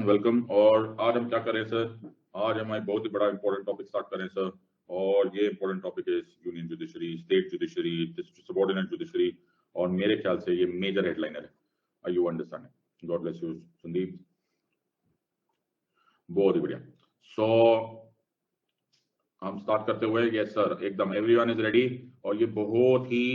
Welcome. और आज हम क्या करें सर? आज हम एक बहुत ही बड़ा इंपॉर्टेंट टॉपिक स्टार्ट करें सर। और ये इंपॉर्टेंट टॉपिक है union judiciary, state judiciary, subordinate judiciary. और मेरे ख्याल से ये मेजर हेडलाइनर है। Are you understanding? God bless you Sandeep, बहुत ही बढ़िया। सो हम स्टार्ट करते हुए, यस सर, एकदम एवरीवन इज रेडी। और ये बहुत ही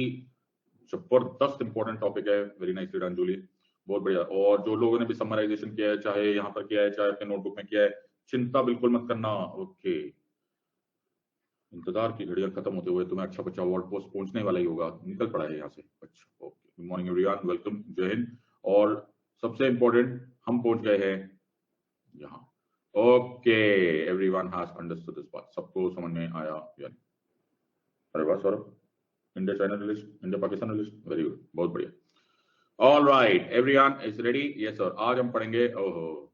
जबरदस्त इंपॉर्टेंट टॉपिक है। वेरी नाइसली डन जूली, बहुत बढ़िया। और जो लोगों ने भी समराइजेशन किया है, चाहे यहाँ पर किया है चाहे अपने नोटबुक में किया है, चिंता बिल्कुल मत करना। ओके, इंतजार की घड़ियां खत्म होते हुए तुम्हें अच्छा बच्चा अवार्ड पोस्ट पहुंचने वाला ही होगा, निकल पड़ा है यहाँ से। अच्छा, okay, good morning everyone, welcome, जय हिंद। और सबसे इंपॉर्टेंट, हम पहुंच गए हैं यहाँ। Okay, everyone has understood this part. सबको समझ में आया या नहीं? अरे वाह Saurabh, India China relation, India Pakistan relation, very good, बहुत बढ़िया। All right, everyone is ready? Yes sir. आज हम पढ़ेंगे, ओहो,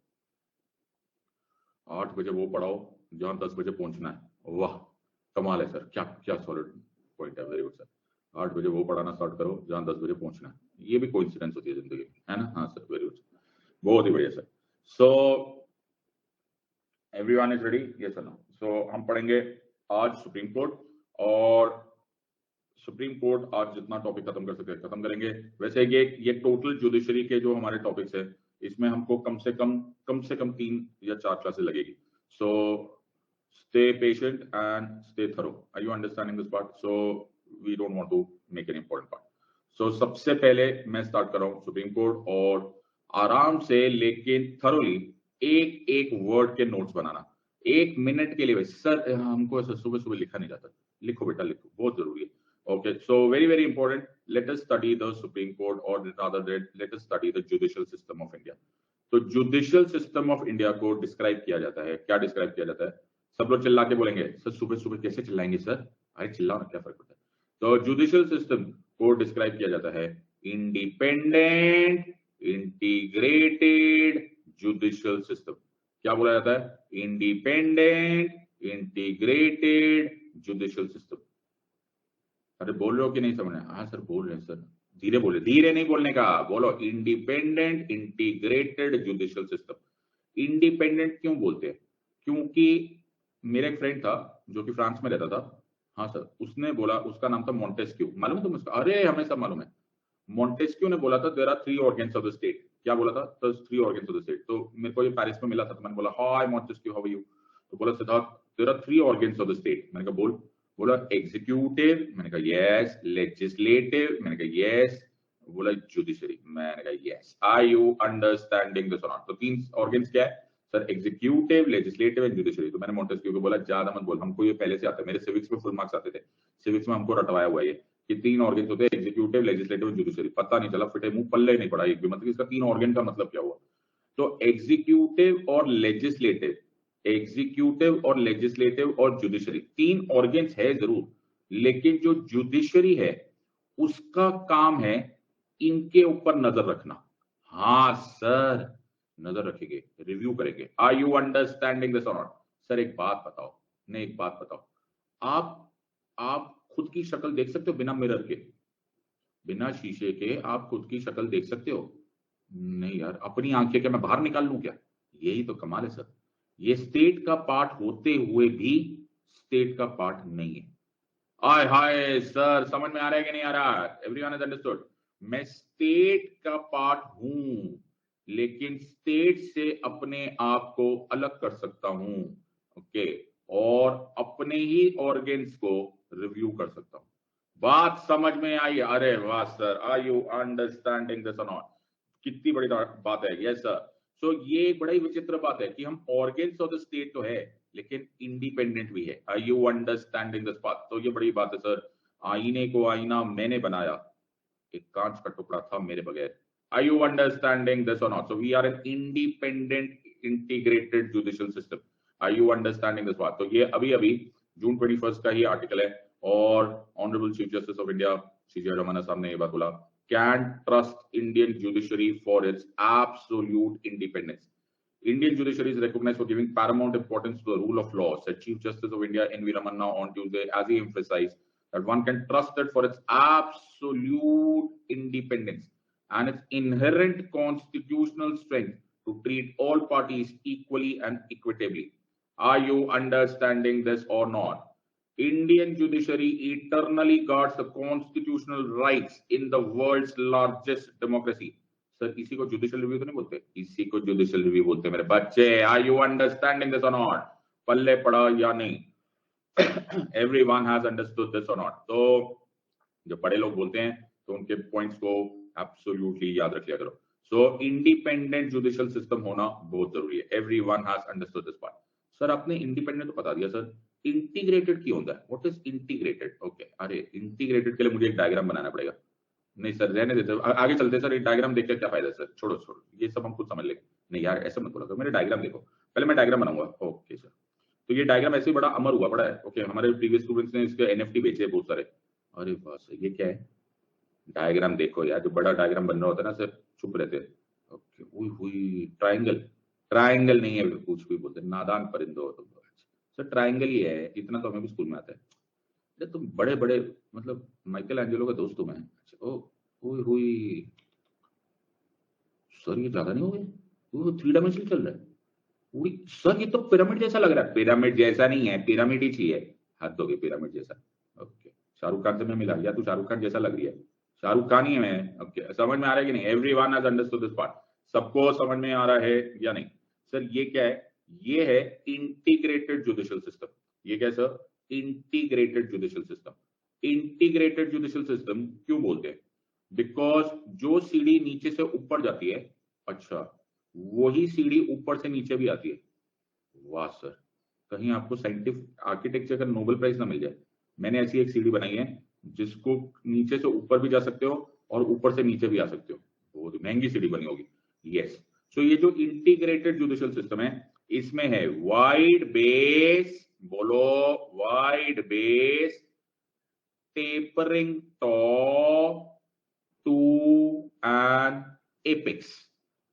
8 बजे वो पढ़ाओ जहां 10 बजे पहुंचना है। वाह, कमाल है सर, क्या क्या सॉलिड पॉइंट है, वेरी गुड सर। 8 बजे वो पढ़ाना स्टार्ट करो जहां 10 बजे पहुंचना है। ये भी कोइंसिडेंस होती है जिंदगी में, है ना? हाँ सर, वेरी गुड, बहुत ही बढ़िया sir. So everyone is ready? Yes sir. So हम पढ़ेंगे आज सुप्रीम कोर्ट। और सुप्रीम कोर्ट आज जितना टॉपिक खत्म कर सके खत्म करेंगे। वैसे ये टोटल जुडिशरी के जो हमारे टॉपिक्स है, इसमें हमको कम से कम 3 या 4 क्लासेस लगेगी। सो stay patient and stay thorough. Are you understanding this part? So we don't want to make an important part. So सबसे पहले मैं स्टार्ट कर रहा हूँ सुप्रीम कोर्ट। और आराम से लेकिन थरोली एक एक वर्ड के नोट्स बनाना 1 मिनट के लिए। वैसे सर हमको ऐसा सुबह सुबह लिखा नहीं जाता। लिखो बेटा, लिखो, बहुत जरूरी है। Okay, so very important. Let us study the Supreme Court, or rather, let us study the judicial system of India. तो जुडिशियल सिस्टम ऑफ इंडिया को डिस्क्राइब किया जाता है, क्या डिस्क्राइब किया जाता है? सब लोग चिल्ला के बोलेंगे। सर सुबह सुबह कैसे चिल्लाएंगे सर? अरे चिल्लाओ ना, क्या फर्क पड़ता है? तो जुडिशियल सिस्टम को डिस्क्राइब किया जाता है इंडिपेंडेंट इंटीग्रेटेड जुडिशियल सिस्टम। क्या बोला जाता है? Independent integrated judicial system. अरे बोल रहे हो कि नहीं समझ रहे? हाँ सर बोल रहे हैं सर, धीरे बोले, धीरे नहीं बोलने का, बोलो independent integrated judicial system. Independent क्यों बोलते हैं? क्योंकि मेरा एक फ्रेंड था जो कि फ्रांस में रहता था। हाँ सर, उसने बोला, उसका नाम था मॉन्टेस्क्यू, मालूम है तुम्हें उसका? अरे हमें सब मालूम है। मॉन्टेस्क्यू ने बोला था there are 3 organs of the state. क्या बोला था? तो 3 ऑर्गन्स ऑफ द स्टेट। तो मेरे को ये पेरिस में मिला था, तो मैंने बोला hi Montesquieu, how are you? तो बोला Siddharth there are 3 organs of the state. मैंने कहा बोल। बोला एग्जीक्यूटिव, मैंने कहा यस। लेजिस्लेटिव, मैंने कहा यस। बोला जुडिशरी, मैंने कहा yes. Are you understanding this और नॉट? तो 3 ऑर्गन्स क्या है sir? Executive, legislative and judiciary. तो मैंने मॉन्टेस्क्यू को बोला ज्यादा मत बोल, हमको ये पहले से आता है, मेरे सिविक्स में फुल मार्क्स आते थे, सिविक्स में हमको रटवाया हुआ है ये कि 3 ऑर्गन्स होते हैं, एग्जीक्यूटिव, लेजिस्लेटिव एंड जुडिशरी। पता नहीं चला, फिटे मुंह, पल्ले नहीं पड़ा एक भी, मतलब इसका 3 ऑर्गन का मतलब क्या हुआ? तो एग्जीक्यूटिव और लेजिस्लेटिव, एग्जीक्यूटिव और लेजिस्लेटिव और जुडिशरी 3 ऑर्गन्स है जरूर, लेकिन जो जुडिशरी है उसका काम है इनके ऊपर नजर रखना। हाँ सर, नजर रखेंगे, रिव्यू करेंगे। आर यू अंडरस्टैंडिंग दिस और नॉट? सर एक बात बताओ, नहीं एक बात बताओ, आप खुद की शक्ल देख सकते हो बिना मिरर के? बिना शीशे के आप खुद की शक्ल देख सकते हो? नहीं यार, अपनी आंखें क्या मैं बाहर निकाल लूं क्या? यही तो कमाल है सर। ये स्टेट का पार्ट होते हुए भी स्टेट का पार्ट नहीं है। आय हाय सर, समझ में आ रहा है कि नहीं आ रहा? Everyone has understood? मैं स्टेट का पार्ट हूं, लेकिन स्टेट से अपने आप को अलग कर सकता हूं। ओके, और अपने ही ऑर्गन्स को रिव्यू कर सकता हूं। बात समझ में आई? अरे वाह sir, are you understanding this और नॉट? कितनी बड़ी बात है। Yes sir. सो ये एक बड़ा ही विचित्र बात है कि हम ऑर्गन्स ऑफ द स्टेट तो है, लेकिन इंडिपेंडेंट भी है। आर यू अंडरस्टैंडिंग दिस बात? तो ये बड़ी बात है सर। आईने को आईना मैंने बनाया, एक कांच का टुकड़ा था मेरे बगैर। आर यू अंडरस्टैंडिंग दिस और not? So we are an independent integrated judicial system. Are you understanding this बात? तो ये अभी अभी जून 21 का ही आर्टिकल है। और honourable chief justice of India CJ Ramana साहब ने ये बात बोला, can trust Indian judiciary for its absolute independence. Indian judiciary is recognized for giving paramount importance to the rule of law, said Chief Justice of India N.V. Ramanna on Tuesday, as he emphasized that one can trust it for its absolute independence and its inherent constitutional strength to treat all parties equally and equitably. Are you understanding this or not? Indian judiciary eternally guards the constitutional rights in the world's largest democracy. Sir इसी को judicial review तो नहीं बोलते, इसी को judicial review बोलते हैं मेरे बच्चे. आर यू अंडरस्टैंडिंग दिस और नॉट? पल्ले पड़ा या नहीं? एवरीवन हैज अंडरस्टूड दिस और नॉट? तो जो बड़े लोग बोलते हैं तो उनके पॉइंट्स को एब्सोल्युटली याद रख लिया करो. सो इंडिपेंडेंट जुडिशियल सिस्टम होना बहुत जरूरी है. Everyone has understood this part. Sir आपने इंडिपेंडेंट तो बता दिया सर, इंटीग्रेटेड क्यों होता है? What is integrated? ओके, अरे इंटीग्रेटेड के लिए मुझे एक डायग्राम बनाना पड़ेगा. नहीं सर रहने देते, आगे चलते सर. एक डायग्राम देख के क्या फायदा सर? छोड़ो छोड़ो, ये सब हम खुद समझ लेंगे. नहीं यार ऐसा मत बोला करो, मेरे डायग्राम देखो पहले. मैं डायग्राम बनाऊंगा. ओके सर, तो ये डायग्राम ऐसे ही बड़ा अमर हुआ पड़ा है. ओके, हमारे प्रीवियस स्टूडेंट्स ने इसके एनएफटी बेचे बहुत सारे. अरे वाह सर, ये क्या है? डायग्राम देखो यार, जो बड़ा डायग्राम बन रहा होता है ना सर, चुप रहते हैं. ओके, हुई ट्राइंगल. ट्राइंगल नहीं है, कुछ भी बोलते, नादान परिंदो हो तुम. सर ट्राइंगल ही है, इतना तो हमें भी स्कूल में आता है. तुम बड़े बड़े मतलब माइकल एंजेलो का दोस्त तुम है. ओ हुई सर, ये ज्यादा नहीं हो गया? वो 3 डायमेंशन चल रहा है. सर ये तो पिरामिड जैसा लग रहा है. पिरामिड जैसा नहीं है, पिरामिड ही चाहिए. हाथ दोगे पिरामिड जैसा? ओके, शाहरुख खान से मैं मिला या तू शाहरुख खान जैसा लग रही है? शाहरुख खान ही है मैं. ओके, समझ में आ रहा है कि नहीं? Everyone has understood this part. सबको समझ में आ रहा है या नहीं? सर ये क्या है? ये है इंटीग्रेटेड जुडिशियल सिस्टम. ये क्या है sir? Integrated judicial system. Integrated judicial system क्यों बोलते हैं? बिकॉज जो सीढ़ी नीचे से ऊपर जाती है, अच्छा वही सीढ़ी ऊपर से नीचे भी आती है. वाह सर, कहीं आपको साइंटिफिक आर्किटेक्चर का नोबेल प्राइज ना मिल जाए. मैंने ऐसी एक सीढ़ी बनाई है जिसको नीचे से ऊपर भी जा सकते हो और ऊपर से नीचे भी आ सकते हो. बहुत महंगी सीढ़ी बनी होगी. यस, सो ये जो इंटीग्रेटेड जुडिशियल सिस्टम है, इसमें है वाइड बेस, बोलो wide base, tapering top to an apex.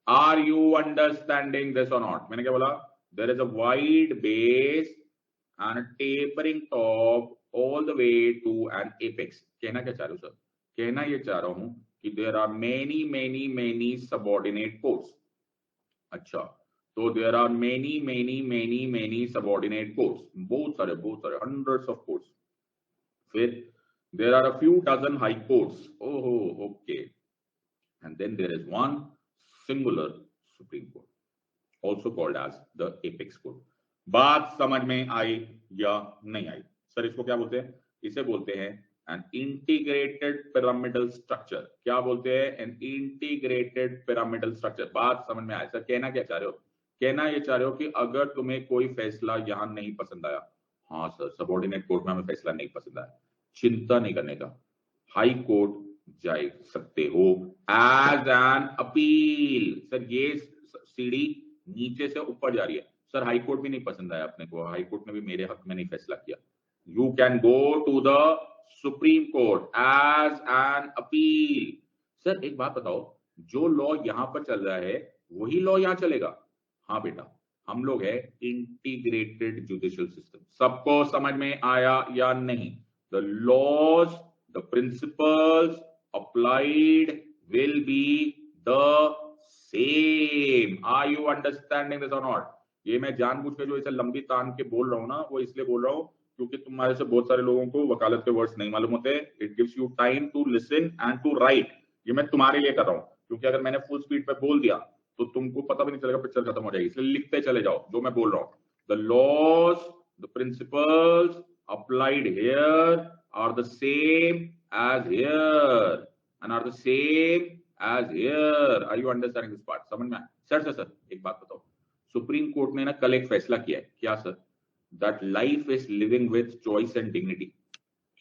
Are you understanding this और नॉट? मैंने क्या बोला? There is a wide base and tapering top all the way to an apex. कहना क्या चाह रहा हूं सर? कहना ये चाह रहा हूं कि there are many many many subordinate courts. अच्छा, तो there are many many many many subordinate courts. बहुत सारे हंड्रेड्स ऑफ कोर्ट्स. फिर there are a few dozen high courts. ओहो okay, and then there is one singular supreme court, also called as the apex court. बात समझ में आई या नहीं आई? सर इसको क्या बोलते हैं? इसे बोलते हैं एन इंटीग्रेटेड पिरामिडल स्ट्रक्चर. क्या बोलते हैं? An integrated pyramidal structure. बात समझ में आया? सर कहना क्या चाह रहे हो? कहना ये चाह रहे हो कि अगर तुम्हें कोई फैसला यहां नहीं पसंद आया, हाँ सर सबऑर्डिनेट कोर्ट में हमें फैसला नहीं पसंद आया, चिंता नहीं करने का, हाई कोर्ट जा सकते हो एज एन अपील. सर ये सीढ़ी नीचे से ऊपर जा रही है. सर हाई कोर्ट भी नहीं पसंद आया अपने को, हाई कोर्ट ने भी मेरे हक में नहीं फैसला किया. You can go to the supreme court as an appeal. Sir एक बात बताओ, जो लॉ यहां पर चल रहा है वही लॉ यहां चलेगा? हाँ बेटा, हम लोग है इंटीग्रेटेड जुडिशियल सिस्टम. सबको समझ में आया या नहीं? The laws, the principles applied will be the same. Are you understanding this और नॉट? ये मैं जानबूझ के जो इसे लंबी तान के बोल रहा हूं ना, वो इसलिए बोल रहा हूं क्योंकि तुम्हारे से बहुत सारे लोगों को वकालत के वर्ड्स नहीं मालूम होते. It gives you time to listen and to write. ये मैं तुम्हारे लिए कर रहा हूं, क्योंकि अगर मैंने फुल स्पीड पे बोल दिया तो तुमको पता भी नहीं चलेगा, पिक्चर खत्म हो जाएगी. इसलिए लिखते चले जाओ जो मैं बोल रहा हूं. The laws, the principles applied here are the same as here and are the same as here. Are you understanding this part? समझ में? सर एक बात बताओ, सुप्रीम कोर्ट ने ना कल एक फैसला किया है. क्या sir? That life is living with choice and dignity.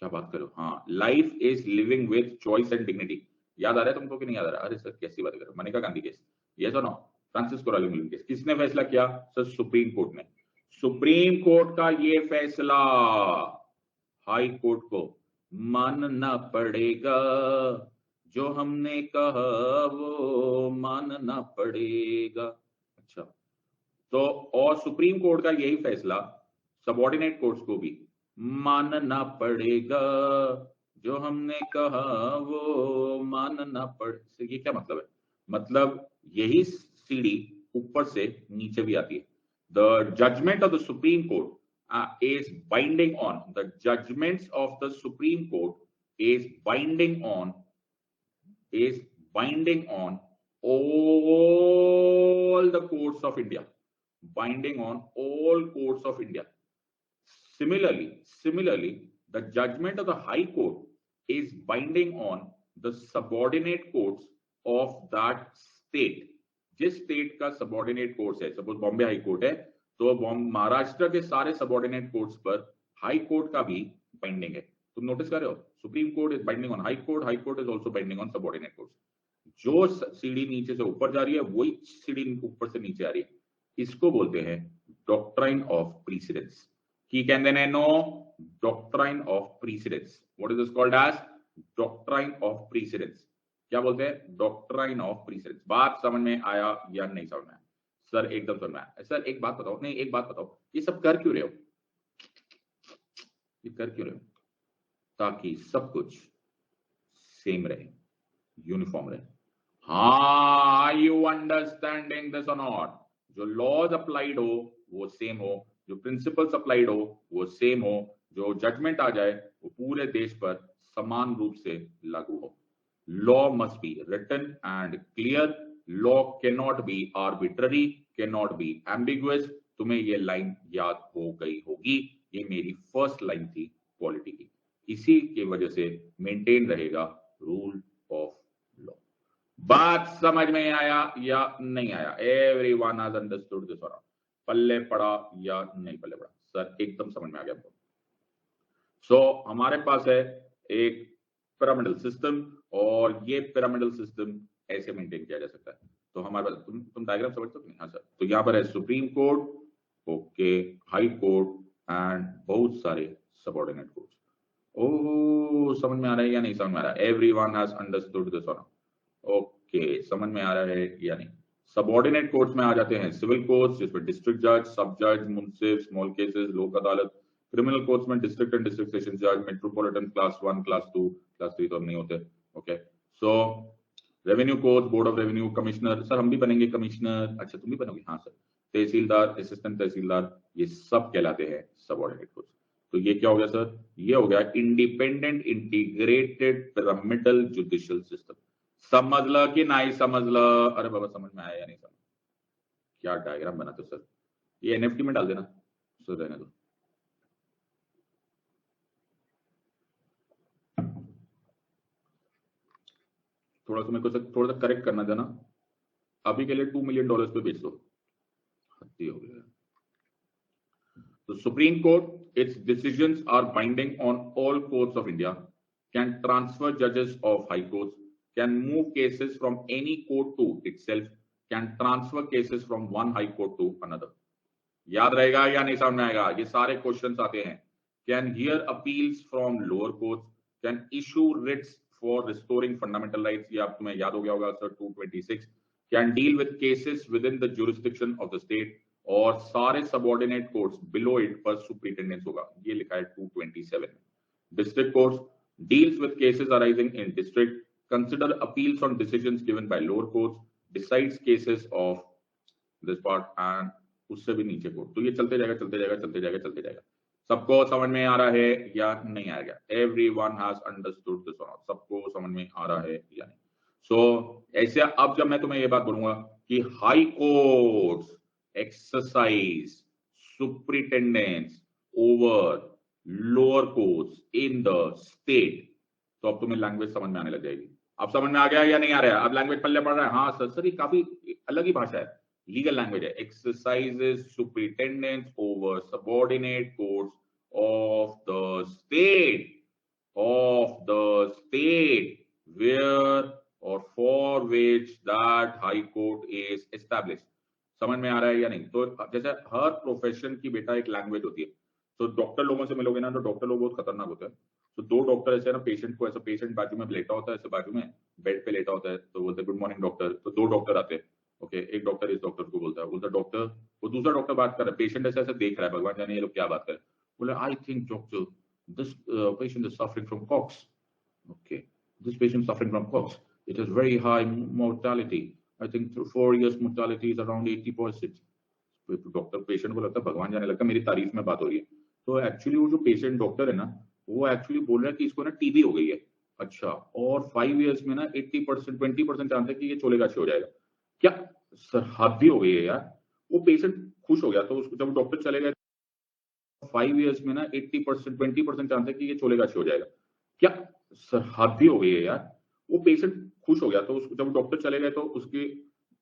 क्या बात करो? हाँ, life is living with choice and dignity. याद आ रहा है तुमको कि नहीं याद आ रहा? अरे सर कैसी बात करो, मनिका गांधी केस, यस और नो? फ्रांसिस्को रॉलिंग मिलन केस, किसने फैसला किया? सर सुप्रीम कोर्ट ने. सुप्रीम कोर्ट का ये फैसला हाई कोर्ट को मानना पड़ेगा. जो हमने कहा वो मानना पड़ेगा. अच्छा, तो और सुप्रीम कोर्ट का यही फैसला सबऑर्डिनेट कोर्ट्स को भी मानना पड़ेगा. जो हमने कहा वो मानना पड़. ये क्या मतलब है? मतलब यही सीढ़ी ऊपर से नीचे भी आती है। The judgment of the supreme court is binding on the judgments of the supreme court is binding on all the courts of India, binding on all courts of India. Similarly, the judgment of the High Court is binding on the subordinate courts of that state. जिस state का subordinate courts है, suppose Bombay high court है, तो महाराष्ट्र के सारे subordinate courts पर high court का भी बाइंडिंग है। तुम नोटिस कर रहे हो, supreme court is binding on high court is also binding on subordinate courts. जो सीढ़ी नीचे से ऊपर जा रही है वही सीढ़ी ऊपर से नीचे आ रही है। इसको बोलते हैं डॉक्ट्राइन ऑफ प्रीसिडेंस। की कहते हैं no, doctrine of precedence. What is this called as? Doctrine of precedence. क्या बोलते हैं? Doctrine of precedence. बात समझ में आया या नहीं समझ में आया? सर एकदम समझ में आया। सर एक बात बताओ, नहीं एक बात बताओ, ये सब कर क्यों रहे हो? ये कर क्यों रहे हो? ताकि सब कुछ सेम रहे, यूनिफॉर्म रहे। हाँ, यू अंडरस्टैंडिंग दिस और नॉट? जो लॉज अप्लाइड हो वो सेम हो, जो प्रिंसिपल्स अप्लाइड हो वो सेम हो, जो जजमेंट आ जाए वो पूरे देश पर समान रूप से लागू हो। Law must be written and clear. Law can not be arbitrary, can not be ambiguous. तुम्हें ये लाइन याद हो गई होगी, ये मेरी फर्स्ट लाइन थी पॉलिटी की। इसी की वजह से मेंटेन रहेगा रूल ऑफ लॉ। बात समझ में आया या नहीं आया? एवरीवन हैज अंडरस्टूड दिस और पल्ले पड़ा या नहीं पल्ले पड़ा? सर एकदम समझ में आ गया। सो हमारे पास है एक पिरामिडल सिस्टम, और ये पिरामिडल सिस्टम ऐसे मेंटेन किया जा सकता है। तो हमारे पास तुम डायग्राम समझते हो नहीं? हाँ सर। तो यहाँ पर है supreme court, okay, high court and बहुत सारे सबऑर्डिनेट कोर्ट्स। ओह, समझ में आ रहा है या नहीं समझ में आ रहा है? एवरीवन हैज अंडरस्टूड दिस और ओके, समझ में आ रहा है या नहीं? सबऑर्डिनेट कोर्ट्स में आ जाते हैं सिविल कोर्ट्स, जिसमें डिस्ट्रिक्ट जज, सब जज, मुंसिफ, स्मॉल केसेस, लोक अदालत। क्रिमिनल कोर्ट्स में डिस्ट्रिक्ट एंड डिस्ट्रिक्ट सेशन जज, मेट्रोपॉलिटन, क्लास 1, क्लास 2, क्लास 3 तो अब नहीं होते। Okay, so revenue court, board of revenue, commissioner. Sir हम भी बनेंगे कमिश्नर? अच्छा तुम भी बनोगे? हाँ सर। तहसीलदार, असिस्टेंट तहसीलदार, ये सब कहलाते हैं सबऑर्डिनेट कोर्ट्स। तो ये क्या हो गया सर? ये हो गया independent integrated pyramidal judicial system. समझ ल कि नहीं समझ ल? अरे बाबा समझ में आया या नहीं समझ? क्या डायग्राम बनाते सर? ये एनएफटी में डाल देना सर, रहने दो। थोड़ा सा मेरे को थोड़ा सा करेक्ट करना देना। अभी के लिए $2 मिलियन पे बेच दो, हत्ती हो गया। तो supreme court, its decisions are binding on all courts of India, can transfer जजेस of high courts, can move cases from any court to itself, can transfer cases from one high court to another. याद रहेगा या नहीं समझ में आएगा? ये सारे क्वेश्चंस आते हैं। Can hear appeals from lower courts, can issue writs for restoring fundamental rights, ये आप तुम्हें याद हो गया होगा sir 226, can deal with cases within the jurisdiction of the state, और सारे subordinate courts below it पर superintendence होगा, ये लिखा है 227। District courts deals with cases arising in district, consider appeals on decisions given by lower courts, decides cases of this part and उससे भी नीचे कोर्ट। तो ये चलते जाएगा चलते जाएगा चलते जाएगा चलते जाएगा। सबको समझ में आ रहा है या नहीं आ गया? एवरीवन हैज अंडरस्टूड दिस और नॉट? सबको समझ में आ रहा है या नहीं? सो ऐसे अब जब मैं तुम्हें ये बात बोलूंगा कि high courts exercise superintendence over lower courts in the state, तो अब तुम्हें लैंग्वेज समझ में आने लग जाएगी। अब समझ में आ गया या नहीं आ रहा है? अब लैंग्वेज पल्ले पड़ रहा है? हाँ सर, ये काफी अलग ही भाषा है, लीगल लैंग्वेज है। Exercises superintendence over subordinate courts of the state where और for which that high court is established. समझ में आ रहा है या नहीं? तो जैसे हर प्रोफेशन की बेटा एक लैंग्वेज होती है। तो डॉक्टर लोगों से मिलोगे ना, तो डॉक्टर लोग बहुत खतरनाक होते हैं। तो दो डॉक्टर ऐसे ना, पेशेंट को ऐसा, पेशेंट बाजू में लेटा होता है, ऐसे बाजू में बेड पे लेटा होता है, तो बोलते हैं गुड मॉर्निंग डॉक्टर। तो दो डॉक्टर आते हैं, ओके, एक डॉक्टर इस डॉक्टर को बोलता है डॉक्टर, वो दूसरा डॉक्टर बात कर रहा है, पेशेंट ऐसे ऐसे देख रहा है, भगवान जाने ये लोग क्या बात कर रहे हैं। बोले I think doctor this patient is suffering from cox, okay, this patient suffering from cox, it has very high mortality, I think 4 years mortality is around 80%. Doctor patient को लगता है भगवान जाने लगता है, मेरी तारीफ में बात हो रही है। तो एक्चुअली वो जो पेशेंट डॉक्टर है ना, वो एक्चुअली बोल रहा है कि इसको ना टीबी हो गई है। अच्छा, और 5 years में ना 80% 20% चांस है कि ये चोलेगा अच्छे हो जाएगा। क्या सरहदी हो गई है यार। वो पेशेंट खुश हो गया, तो उसको जब डॉक्टर चले गए 5 years में ना 80% 20% चांस है कि ये चोलेगा अच्छे हो जाएगा। क्या सरहदी हो गई है यार। वो पेशेंट खुश हो गया, तो उसको जब डॉक्टर चले गए तो उसकी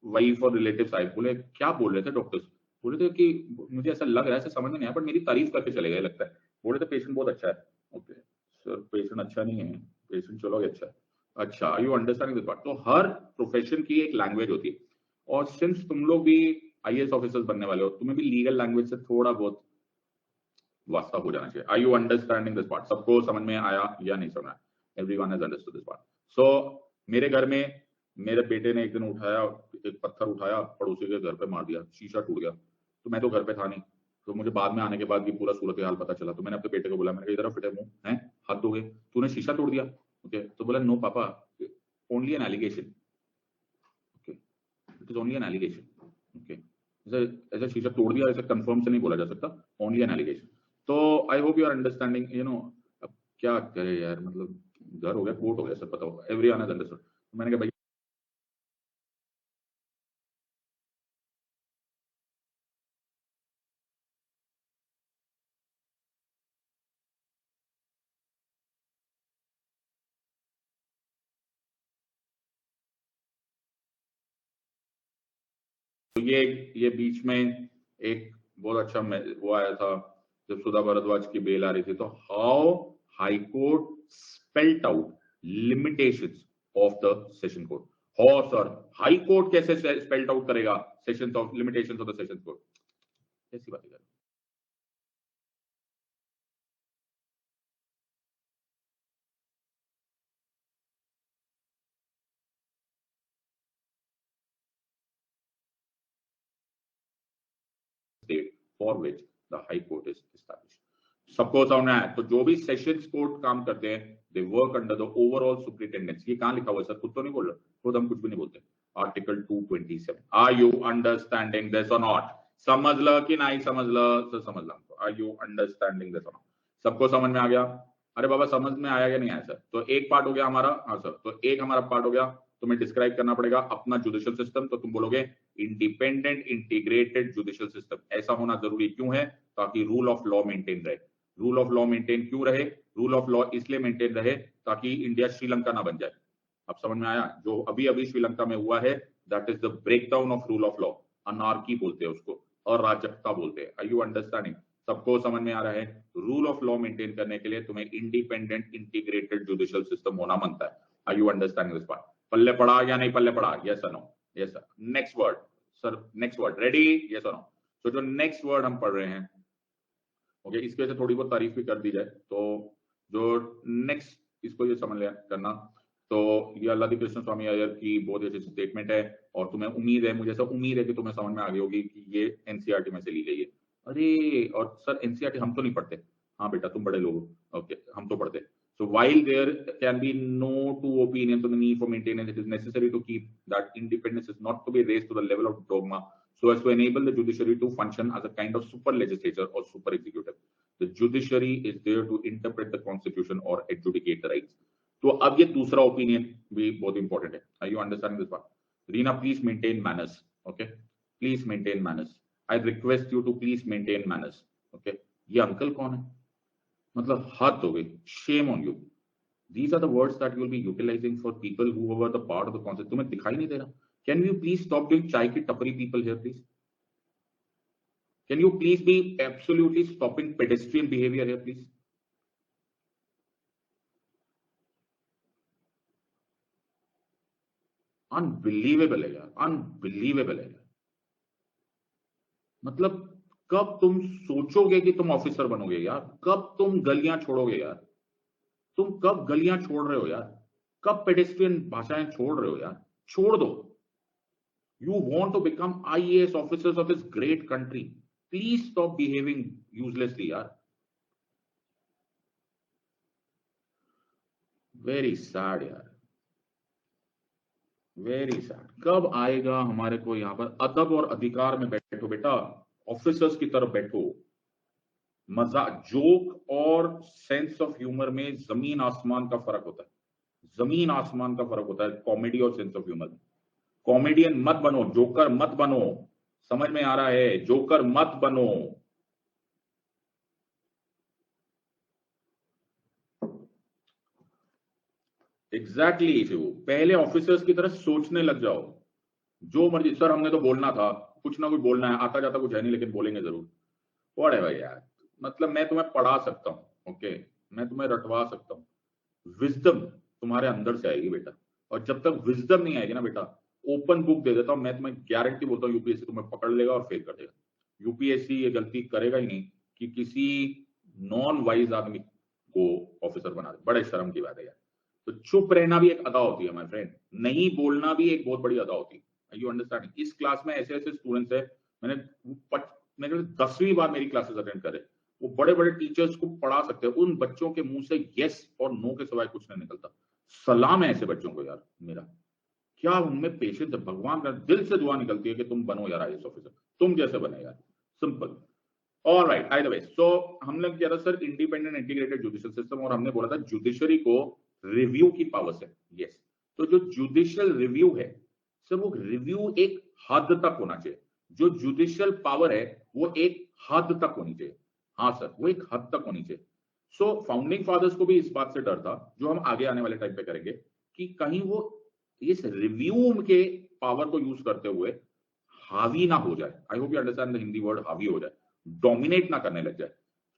वाइफ और रिलेटिव्स आए, बोले क्या बोल रहे थे डॉक्टर्स? बोले थे कि मुझे ऐसा लग रहा है, ऐसा समझ में नहीं आया, बट मेरी तारीफ करके चले गए लगता है। बोले थे पेशेंट बहुत अच्छा है। ओके सर, पेशेंट अच्छा नहीं है, पेशेंट चलोगे अच्छा है। अच्छा, यू अंडरस्टैंडिंग दिस पार्ट। तो हर प्रोफेशन की एक लैंग्वेज होती है, और सिंस तुम लोग भी आईएएस ऑफिसर्स बनने वाले हो, तुम्हें भी लीगल लैंग्वेज से थोड़ा बहुत वास्ता हो जाना चाहिए। Are you understanding this part? सबको समझ में आया या नहीं समझ? Everyone has understood this part. So मेरे घर में मेरे बेटे ने एक दिन उठाया, एक पत्थर उठाया, पड़ोसी के घर पे मार दिया, शीशा टूट गया। तो मैं तो घर पे था नहीं, तो मुझे बाद में आने के बाद भी पूरा सूरत हाल पता चला। तो मैंने अपने बेटे को बोला, मैंने कहा इधर फिटे मुंह है, हाथ धो गए, तूने शीशा तोड़ दिया। ओके, तो बोला नो पापा, only an allegation. Okay, it is only an allegation. Okay, ऐसा शीशा तोड़ दिया ऐसा कंफर्म से नहीं बोला जा सकता, ओनली एन एलिगेशन। तो I hope you are understanding, you know. अब क्या करे यार, मतलब घर हो गया, कोर्ट हो गया, सब पता होगा, एवरीवन हैज अंडरस्टूड। मैंने कहा भाई तो ये बीच में एक बहुत अच्छा वो आया था, जब सुधा भारद्वाज की बेल आ रही थी, तो how high court spelt out limitations of the session court. हो सर, हाई कोर्ट कैसे स्पेल्ट आउट करेगा sessions of limitations of the session court? कैसी बात है? state for which the high court is established. सबको समझ में आया? तो जो भी सेशंस कोर्ट काम करते हैं, they work under the overall superintendence. ये कहां लिखा हुआ है सर? खुद तो नहीं बोल रहा, खुद हम कुछ भी नहीं बोलते। Article 227। Are you understanding this और नॉट? समझ ल कि नहीं समझ ल? सर समझ ला। आर यू अंडरस्टैंडिंग दिस और नॉट? सबको समझ में आ गया? अरे बाबा समझ में आया या नहीं आया सर? तो एक पार्ट हो गया हमारा। हाँ सर, तो एक हमारा पार्ट हो गया। तुम्हें डिस्क्राइब करना पड़ेगा अपना जुडिशियल सिस्टम, तो तुम बोलोगे इंडिपेंडेंट इंटीग्रेटेड जुडिशियल सिस्टम। ऐसा होना जरूरी क्यों है? ताकि रूल ऑफ लॉ मेंटेन रहे। रूल ऑफ लॉ मेंटेन क्यों रहे? रूल ऑफ लॉ इसलिए मेंटेन रहे ताकि इंडिया श्रीलंका ना बन जाए। अब समझ में आया? जो अभी अभी श्रीलंका में हुआ है, that is the breakdown of rule of law. Anarchy बोलते हैं उसको, अराजकता बोलते हैं। Are you understanding? सबको समझ में आ रहा है? रूल ऑफ लॉ मेंटेन करने के लिए तुम्हें इंडिपेंडेंट इंटीग्रेटेड जुडिशियल सिस्टम होना बनता है। Are you understanding this part? पल्ले पड़ा या नहीं पल्ले पड़ा? यस और no? Yes sir. Next word sir, next word ready? Yes और नो? तो जो नेक्स्ट वर्ड हम पढ़ रहे हैं, ओके, इसकी वजह से थोड़ी बहुत तारीफ भी कर दी जाए। तो जो नेक्स्ट, इसको ये समझ लिया करना, तो ये अल्लादी कृष्ण स्वामी अय्यर की बहुत अच्छी स्टेटमेंट है, और तुम्हें उम्मीद है, मुझे ऐसा उम्मीद है कि तुम्हें समझ में आ गई होगी कि ये एनसीईआरटी में से ली गई है। अरे और सर एनसीईआरटी हम तो नहीं पढ़ते। हाँ बेटा तुम बड़े लोग हो, ओके, हम तो पढ़ते। So while there can be no two opinions on the need for maintenance, it is necessary to keep that independence is not to be raised to the level of dogma, so as to enable the judiciary to function as a kind of super legislature or super executive. The judiciary is there to interpret the constitution or adjudicate the rights. तो अब ये दूसरा opinion भी बहुत important है। Are you understanding this part? Reena please maintain manners. Okay, please maintain manners. I request you to please maintain manners. Okay, ये uncle कौन है? मतलब हद हो गई, shame on you. These are the words that you will be utilizing for people who were the part of the concept. तुम्हें दिखाई नहीं दे रहा? Can you please stop doing chai ki tapri people here, please? Can you please be absolutely stopping pedestrian behavior here, please? Unbelievable है यार, unbelievable है यार। मतलब कब तुम सोचोगे कि तुम ऑफिसर बनोगे यार? कब तुम गलियां छोड़ोगे यार? तुम कब गलियां छोड़ रहे हो यार? कब पेडेस्ट्रियन भाषाएं छोड़ रहे हो यार? छोड़ दो। You want to become IAS officers of this great country. Please stop behaving uselessly, yaar. Very sad, yaar. Very sad. कब आएगा हमारे को यहाँ पर अदब और अधिकार में बैठो बेटा, ऑफिसर्स की तरफ बैठो। मजा, जोक और सेंस ऑफ ह्यूमर में जमीन आसमान का फर्क होता है, जमीन आसमान का फर्क होता है कॉमेडी और सेंस ऑफ ह्यूमर में। कॉमेडियन मत बनो, जोकर मत बनो, समझ में आ रहा है, जोकर मत बनो। एग्जैक्टली exactly, पहले ऑफिसर्स की तरह सोचने लग जाओ। जो मर्जी सर, हमने तो बोलना था, कुछ ना कुछ बोलना है, आता जाता कुछ है नहीं लेकिन बोलेंगे जरूर। व्हाटएवर यार, मतलब मैं तुम्हें पढ़ा सकता हूँ, ओके, मैं तुम्हें रटवा सकता हूँ, विजडम तुम्हारे अंदर से आएगी बेटा। और जब तक विजडम नहीं आएगी ना बेटा, ओपन बुक दे देता हूं मैं तुम्हें, गारंटी बोलता हूँ यूपीएससी तुम्हें पकड़ लेगा और फेल कर देगा। यूपीएससी ये गलती करेगा ही नहीं कि किसी नॉन वाइज आदमी को ऑफिसर बना दे, बड़े शर्म की बात है यार। तो चुप रहना भी एक अदा होती है माय फ्रेंड, नहीं बोलना भी एक बहुत बड़ी अदा होती है। You understand? इस क्लास में ऐसे ऐसे स्टूडेंट्स है, मैंने मैंने 10वीं बार मेरी क्लासेस अटेंड करे, वो बड़े बड़े टीचर्स को पढ़ा सकते हैं, उन बच्चों के मुंह से यस और नो के सिवाय कुछ नहीं निकलता। सलाम है ऐसे बच्चों को यार मेरा, क्या उनमें पेशेंस है, भगवान का दिल से दुआ निकलती है कि तुम बनो यार आईएएस ऑफिसर, तुम जैसे बने यार, simple. All right, by the way, so हम लोग किया था sir independent integrated judicial system, और हमने बोला था जुडिशरी को रिव्यू की पावर्स है। यस, तो जो जुडिशियल रिव्यू है सर, वो रिव्यू एक हद तक होना चाहिए। जो जुडिशियल पावर है वो एक हद तक होनी चाहिए। हाँ सर, वो एक हद तक होनी चाहिए। सो फाउंडिंग फादर्स को भी इस बात से डर था, जो हम आगे आने वाले टाइम पे करेंगे, कि कहीं वो इस रिव्यू के पावर को यूज करते हुए हावी ना हो जाए। आई hope you understand the Hindi word हावी हो जाए, डोमिनेट ना करने लग जाए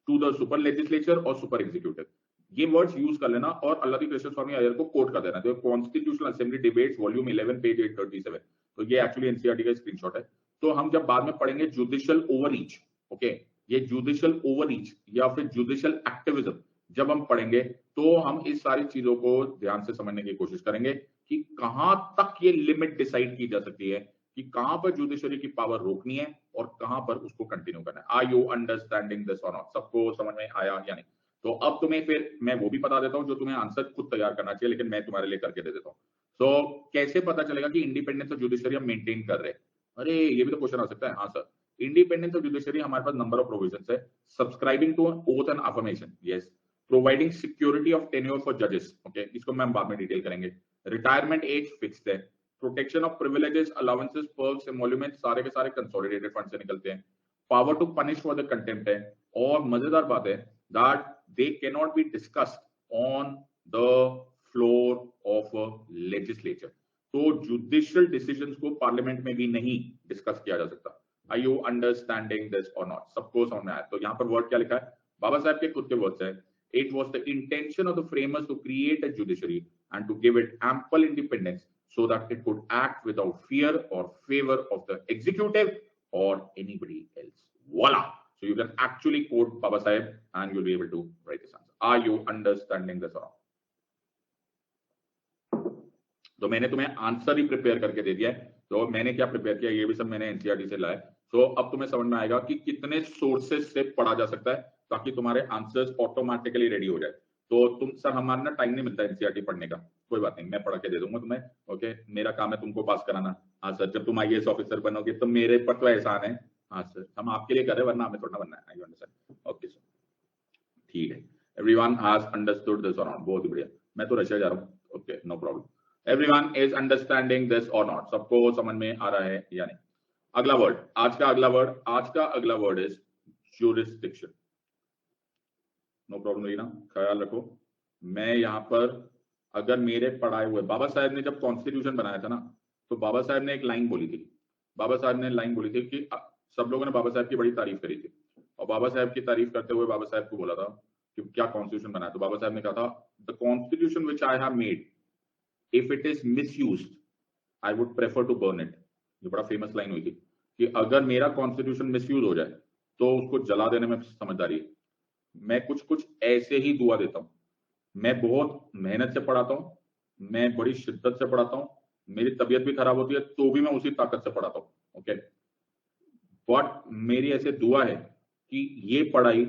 टू द सुपर लेजिस्लेचर और सुपर एग्जीक्यूटिव। ये वर्ड्स यूज कर लेना और अल्लाह कृष्ण स्वामी अय्यर को कोट कर देना, जो constitutional assembly debates volume 11 page 837। तो ये एक्चुअली एनसीईआरटी का स्क्रीनशॉट है। तो हम जब बाद में पढ़ेंगे जुडिशियल ओवररीच, ओके, ये जुडिशियल ओवररीच या फिर जुडिशियल एक्टिविज्म जब हम पढ़ेंगे, तो हम इस सारी चीजों को ध्यान से समझने की कोशिश करेंगे कि कहां तक ये लिमिट डिसाइड की जा सकती है, कि कहां पर जुडिशरी की पावर रोकनी है और कहां पर उसको कंटिन्यू करना है। आर यू अंडरस्टैंडिंग दिस और नॉट? सबको समझ में आया या नहीं? तो अब तुम्हें फिर मैं वो भी बता देता हूं जो तुम्हें आंसर खुद तैयार करना चाहिए, लेकिन मैं तुम्हारे लिए करके दे देता हूं। तो कैसे पता चलेगा कि इंडिपेंडेंस ऑफ जुडिशरी हम मेंटेन कर रहे हैं? अरे ये भी तो क्वेश्चन आ सकता है। हाँ सर, इंडिपेंडेंस ऑफ जुडिशरी हमारे पास नंबर ऑफ प्रोविजंस है। Subscribing to oath and affirmation, yes. Providing security of tenure for जजेस, ओके, इसको मैं बाद में डिटेल करेंगे। रिटायरमेंट एज फिक्स्ड है। Protection of privileges, allowances, perks, emolument सारे के सारे कंसोलिडेटेड फंड से निकलते हैं। Power to punish for the contempt है। और मजेदार बात है that they can not be discussed on the floor of legislature. तो जुडिशियल डिसीजंस को पार्लियामेंट में भी नहीं डिस्कस किया जा सकता। आर यू अंडरस्टैंडिंग दिस और नॉट? सबको समझ में आया? तो यहाँ पर वर्ड क्या लिखा है, बाबा साहब के खुद के वर्ड्स है, it was the intention of the framers to create a judiciary and to give it ample independence so that it could act without fear or favor of the executive or anybody else. Voila! So you can actually quote Baba Sahib and you'll be able to write this answer. Are you understanding this or not? तो मैंने तुम्हें answer ही prepare करके दे दिया है। तो मैंने क्या prepare किया, ये भी सब मैंने एनसीईआरटी से लाया। तो अब तुम्हें समझ में आएगा कि कितने सोर्सेज से पढ़ा जा सकता है ताकि तुम्हारे आंसर्स ऑटोमेटिकली रेडी हो जाए। तो तुम सर, हमारा ना टाइम नहीं मिलता एनसीईआरटी पढ़ने का, कोई बात नहीं, मैं पढ़ के दे दूंगा तुम्हें, ओके। मेरा काम है तुमको पास कराना। हाँ सर, जब तुम आईएएस ऑफिसर बनोगे तो मेरे पर तो एहसान है। हाँ सर, हम आपके लिए कर रहे हैं, वरना हमें थोड़ा बनना है। आई अंडरस्टैंड, ओके सर, ठीक है। एवरीवन हैज अंडरस्टूड दिस और नॉट? बहुत ही बढ़िया, मैं तो रशिया जा रहा हूँ, okay, no problem. Everyone is understanding this और नॉट? सबको समझ में आ रहा है या नहीं? अगला वर्ड, आज का अगला word is jurisdiction. No problem रही ना? ख्याल रखो, मैं यहाँ पर अगर मेरे पढ़ाए हुए, बाबा साहब ने जब कॉन्स्टिट्यूशन बनाया था ना, तो बाबा साहब ने एक लाइन बोली थी। बाबा साहब ने लाइन बोली थी कि सब लोगों ने बाबा साहब की बड़ी तारीफ करी थी, और बाबा साहब की तारीफ करते हुए बाबा साहब को बोला था कि क्या कॉन्स्टिट्यूशन बनाया। तो बाबा साहब ने कहा था, the constitution which I have made, if it is misused, I would prefer to burn it. ये बड़ा फेमस लाइन हुई थी कि अगर मेरा कॉन्स्टिट्यूशन मिसयूज हो जाए तो उसको जला देने में समझदारी है। मैं कुछ कुछ ऐसे ही दुआ देता हूं, मैं बहुत मेहनत से पढ़ाता हूं, मैं बड़ी शिद्दत से पढ़ाता हूं, मेरी तबीयत भी खराब होती है तो भी मैं उसी ताकत से पढ़ाता हूं, ओके। बट मेरी ऐसे दुआ है कि ये पढ़ाई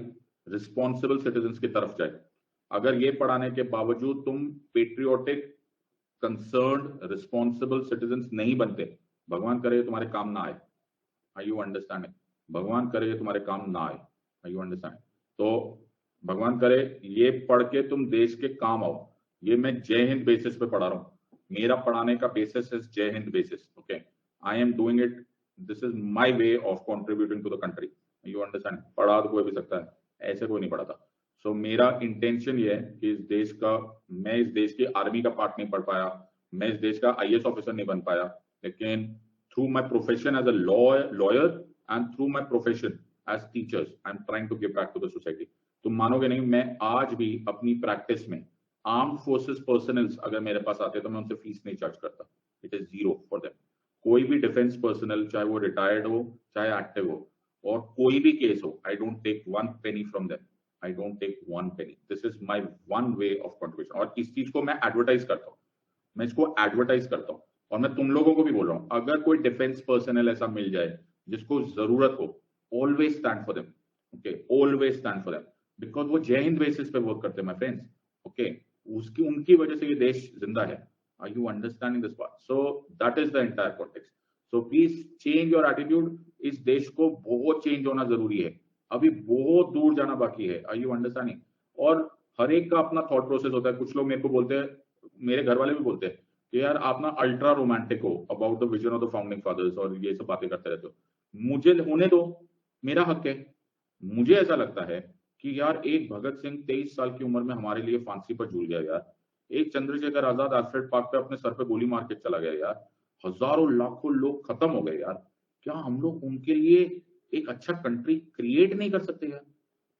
रिस्पॉन्सिबल सिटीजन की तरफ जाए। अगर ये पढ़ाने के बावजूद तुम पेट्रियोटिक कंसर्न्ड रिस्पॉन्सिबल सिटीजन्स नहीं बनते, भगवान करे तुम्हारे काम ना आए। Are you understanding? भगवान करे तुम्हारे काम ना आए। Are you understanding? तो भगवान करे ये पढ़ के तुम देश के काम आओ। ये मैं जय हिंद बेसिस पे पढ़ा रहा हूँ, मेरा पढ़ाने का बेसिस इज जय हिंद basis. Okay, I am doing it, this is my way of contributing to the country. You understand? पढ़ा तो कोई भी सकता है, ऐसे कोई नहीं पढ़ाता। सो मेरा इंटेंशन ये है कि इस देश का, मैं इस देश की आर्मी का पार्ट नहीं पढ़ पाया, मैं इस देश का आईएएस ऑफिसर नहीं बन पाया, लेकिन through my profession as a lawyer and through my profession as teachers I am trying to give back to the society. तुम मानोगे नहीं, मैं आज भी अपनी प्रैक्टिस में आर्म्ड फोर्सेस पर्सनल्स अगर मेरे पास आते तो मैं उनसे फीस नहीं चार्ज करता। It is zero for them. कोई भी डिफेंस पर्सनल, चाहे वो रिटायर्ड हो चाहे एक्टिव हो, और कोई भी केस हो, I don't take one penny from them. I don't take one penny. This is my one way of contribution. और इस चीज को मैं एडवर्टाइज करता हूँ, मैं इसको एडवर्टाइज करता हूँ। और मैं तुम लोगों को भी बोल रहा हूँ, अगर कोई डिफेंस पर्सनल ऐसा मिल जाए जिसको जरूरत हो, always stand for them. Okay, always stand for them, because वो जय हिंद बेसिस पे वर्क करते हैं माय फ्रेंड्स। ओके, उसकी उनकी वजह से ये देश जिंदा है। Are you understanding this part? So that is the entire context. So please change your attitude. इस देश को बहुत चेंज होना जरूरी है, अभी बहुत दूर जाना बाकी है। Are you understanding? और हर एक का अपना थॉट प्रोसेस होता है। कुछ लोग मेरे को बोलते हैं, मेरे घर वाले भी बोलते हैं कि यार आप ना अल्ट्रा रोमांटिक हो about the vision of the founding fathers, और ये सब बातें करते रहते हो। मुझे होने दो, मेरा हक है। मुझे ऐसा लगता है कि यार एक भगत सिंह 23 साल की उम्र में हमारे लिए फांसी पर झूल गया यार, एक चंद्रशेखर आजाद एल्फ्रेड पार्क पे अपने सर पे गोली मार के चला गया यार, हजारों लाखों लोग खत्म हो गए यार। क्या हम लोग उनके लिए एक अच्छा कंट्री क्रिएट नहीं कर सकते यार?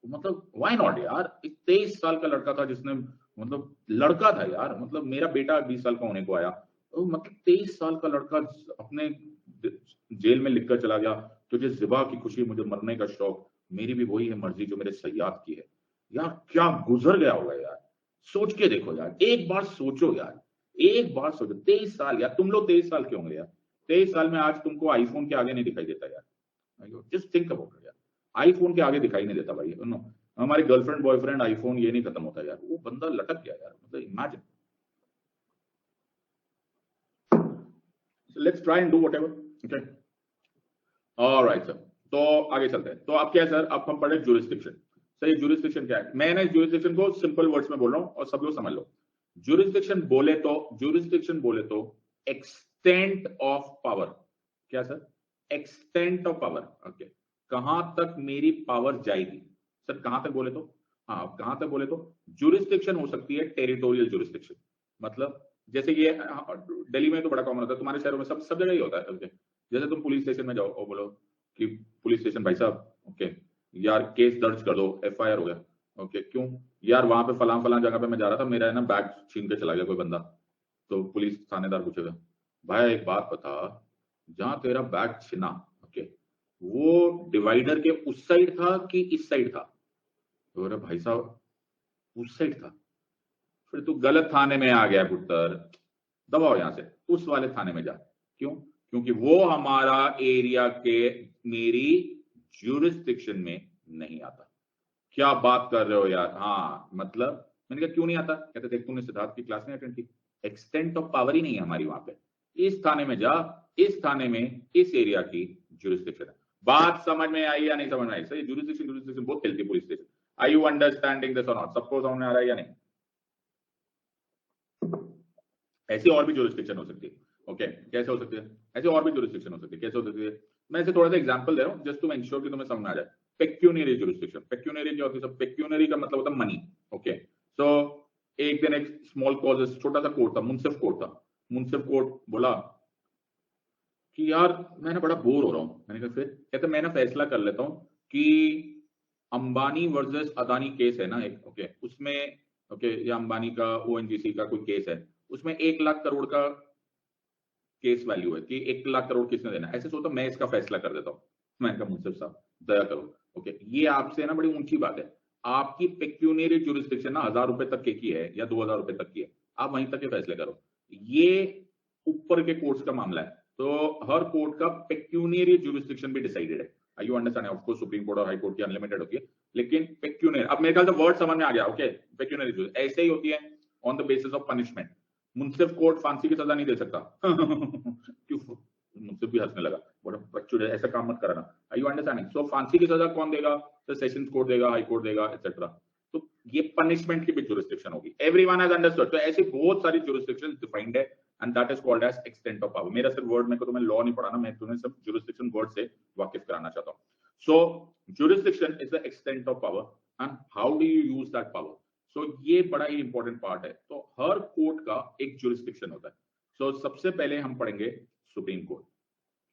मतलब व्हाई नॉट यार? एक 23 साल का लड़का था जिसने, मतलब लड़का था यार, मतलब मेरा बेटा 20 साल का होने को आया, तो मतलब 23 साल का लड़का अपने जेल में लिखकर चला गया, तुझे जिबा की खुशी मुझे मरने का शौक, मेरी भी वही है मर्जी जो मेरे सयाद की है। यार क्या गुजर गया होगा यार, सोच के देखो यार, एक बार सोचो यार, एक बार सोचो। 23 साल यार, तुम लोग 23 साल के होंगे यार, 23 साल में आज तुमको आईफोन के आगे नहीं दिखाई देता यार। जस्ट थिंक अबाउट इट यार, आईफोन के आगे दिखाई नहीं देता भाई। नो, हमारे गर्लफ्रेंड बॉयफ्रेंड आईफोन ये नहीं खत्म होता यार, वो बंदा लटक गया यार, मतलब imagine. Let's try and do whatever. Okay, alright sir, तो आगे चलते हैं। तो अब क्या है सर, अब हम पढ़े ज्यूरिसडिक्शन। सर ये ज्यूरिसडिक्शन क्या है? मैंने ज्यूरिसडिक्शन को सिंपल वर्ड्स में बोल रहा हूं और सब लोग समझ लो। ज्यूरिसडिक्शन बोले तो एक्सटेंट ऑफ पावर। क्या sir? Extent of power. Okay, कहां तक मेरी पावर जाएगी? सर कहां तक बोले तो? हाँ, कहां तक बोले तो ज्यूरिसडिक्शन हो सकती है टेरिटोरियल ज्यूरिसडिक्शन। मतलब जैसे ये दिल्ली में तो बड़ा कॉमन होता है, तुम्हारे शहरों में सब सब जगह ही होता है। ओके, जैसे तुम पुलिस स्टेशन में जाओ और बोलो कि पुलिस स्टेशन भाई साहब, ओके यार केस दर्ज कर दो, एफआईआर हो गया। ओके, क्यों? यार वहां पे फलां फलां जगह पे मैं जा रहा था, मेरा है ना बैग छीन के चला गया कोई बंदा। तो पुलिस थानेदार पूछेगा, भाई एक बात बता, जहां तेरा बैग छिना, ओके, वो डिवाइडर के उस साइड था कि इस साइड था? तो अरे भाई साहब उस साइड था। फिर तू गलत थाने में आ गया पुत्र, दबाओ यहां से, उस वाले थाने में जा। क्यों? क्योंकि वो हमारा एरिया के, मेरी ज्यूरिसडिक्शन में नहीं आता। क्या बात कर रहे हो यार? हाँ मतलब, मैंने कहा क्यों नहीं आता? कहते देख तूने सिद्धार्थ की क्लास नहीं अटेंड की, एक्सटेंट ऑफ पावर ही नहीं है हमारी वहां पे। इस थाने में जा, इस थाने में इस एरिया की ज्यूरिसडिक्शन है। बात समझ में आई या नहीं समझ में आई? सही, ज्यूरिसडिक्शन बहुत खेलती है police station. Are you understanding this और नॉट? सबको समझ में आ रहा है या नहीं? ऐसी और भी ज्यूरिसडिक्शन हो सकती है। ओके, कैसे हो सकती है? ऐसे और भी ज्यूरिसडिक्शन हो सकती है। कैसे हो सकती है? मैं इसे थोड़ा सा एग्जांपल दे रहा हूं जस्ट टू एंश्योर कि तुम्हें समझ में आ जाए। पेक्यूनियरी ज्यूरिसडिक्शन। पेक्यूनियरी क्या होती है? पेक्यूनियरी का मतलब होता है मनी। ओके, सो एक दिन एक स्मॉल कॉज, छोटा सा कोर्ट था, मुंसिफ कोर्ट था। मुंसिफ कोर्ट बोला कि यार मैं ना बड़ा बोर हो रहा हूं। मैंने कहा फिर? कहते मैं ना फैसला कर लेता हूं कि अंबानी वर्सेस अदानी केस है ना एक, ओके, उसमें, ओके, या अंबानी का ओएनजीसी का कोई केस है, उसमें 1 लाख करोड़ का केस वैल्यू है कि 1 लाख करोड़ किसने देना। ऐसे सोचता मैं इसका फैसला कर देता हूँ। मैंने कहा मुंसिफ साहब दया करो। ओके, ये आपसे ना बड़ी ऊंची बात है। आपकी पेक्यूनियरी ज्यूरिसडिक्शन ना 1000 रुपए तक की है या 2000 रुपए तक की है, आप वहीं तक के फैसले करो। ये ऊपर के कोर्ट्स का मामला है, तो हर कोर्ट का पेक्यूनियरी ज्यूरिसडिक्शन भी डिसाइडेड है। Are you understanding? Of course, supreme court और हाई कोर्ट की अनलिमिटेड होती है, लेकिन पेक्यूनियरी, अब मेरे ख्याल से वर्ड समझ में आ गया। ओके, पेक्यूनियरी ऐसे ही होती है on the basis of punishment. Munsif court फांसी की सजा नहीं दे सकता क्यों? मुंसिफ भी हंसने लगा, बोला बच्चों ऐसा काम मत करना। Are you understanding? सो फांसी की सजा कौन देगा? तो सेशन कोर्ट देगा, हाई कोर्ट देगा, एक्सेट्रा। तो ये पनिशमेंट की भी जुरिस्डिक्शन होगी। Everyone has understood. तो ऐसी बहुत सारी जुरिस्डिक्शन डिफाइंड है and that is called as extent of power. मेरा सिर्फ वर्ड में को तो मैं लॉ नहीं पढ़ाना, मैं तुम्हें सब जुरिस्डिक्शन वर्ड से वाकिफ कराना चाहता हूं। So jurisdiction is the extent of power and how do you use that power. So ये बड़ा ही इंपॉर्टेंट पार्ट है। तो हर कोर्ट का एक जुरिस्डिक्शन होता है। सो सबसे पहले हम पढ़ेंगे सुप्रीम कोर्ट,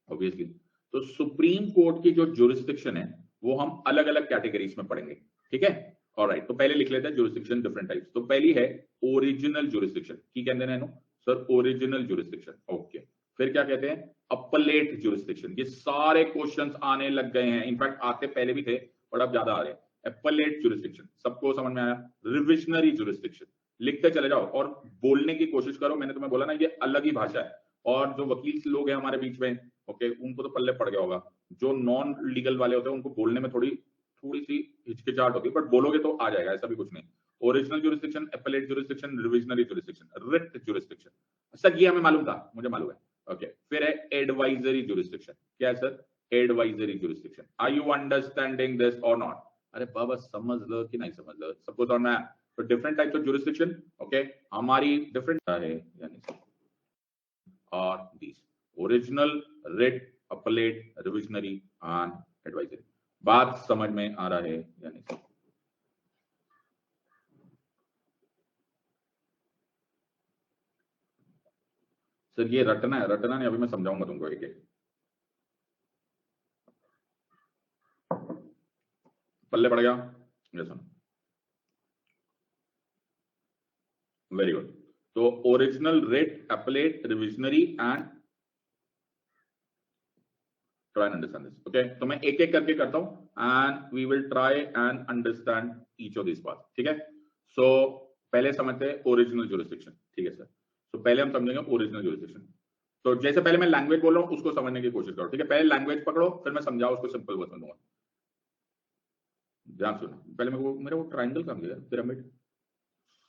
ऑब्वियसली। तो सुप्रीम कोर्ट की जो जुरिस्डिक्शन है वो हम अलग अलग कैटेगरीज में पढ़ेंगे, ठीक है? ऑलराइट, तो पहले लिख लेते हैं जुरिस्डिक्शन डिफरेंट टाइप्स। तो पहली है ओरिजिनल जुरिस्डिक्शन। की कहते हैं सर? Original jurisdiction, okay. फिर क्या कहते हैं? अपलेट जुरिस्डिक्शन। ये सारे क्वेश्चंस आने लग गए हैं, इनफैक्ट आते पहले भी थे और अब ज्यादा आ रहे हैं। अपलेट जुरिस्डिक्शन सबको समझ में आया? रिविजनरी जुरिस्डिक्शन, लिखते चले जाओ और बोलने की कोशिश करो। मैंने तुम्हें बोला ना, ये अलग ही भाषा है। और जो वकील लोग हैं हमारे बीच में, ओके, उनको तो पल्ले पड़ गया होगा। जो नॉन लीगल वाले होते हैं उनको बोलने में थोड़ी सी हिचकिचाहट होती है, बट बोलोगे तो आ जाएगा, ऐसा भी कुछ नहीं। ओरिजिनल जुरिस्डिक्शन, अपलेट jurisdiction, revisionary jurisdiction, writ jurisdiction. Sir ये हमें मालूम था, मुझे मालूम है, ओके। फिर है एडवाइजरी जुरिस्डिक्शन। क्या है sir? Advisory jurisdiction. Are you understanding this और नॉट? अरे बाबा समझ लो कि नहीं समझ लो, सबको समझ में आया? तो different types of jurisdiction, okay, हमारी डिफरेंट है, यानी और these original, writ, appellate, revisionary and advisory. बात समझ में आ रहा है या नहीं? सर ये रटना है, रटना नहीं, अभी मैं समझाऊंगा तुमको एक एक। पल्ले पड़ गया? सुनो, वेरी गुड। तो original, writ, appellate, revisionary and try and understand this, okay. तो मैं एक एक करके करता हूं and we will try and understand each of this part, ठीक है? सो पहले समझते हैं ओरिजिनल जुरिस्डिक्शन, ठीक है सर? तो पहले हम समझेंगे ओरिजिनल जुरिस्डिक्शन। तो जैसे पहले मैं लैंग्वेज बोल रहा हूं उसको समझने की कोशिश करो, ठीक है? पहले लैंग्वेज पकड़ो, फिर मैं समझाऊं उसको सिंपल बता दूंगा। ध्यान सुनो, पहले मेरा वो ट्राइंगल काम किया, पिरामिड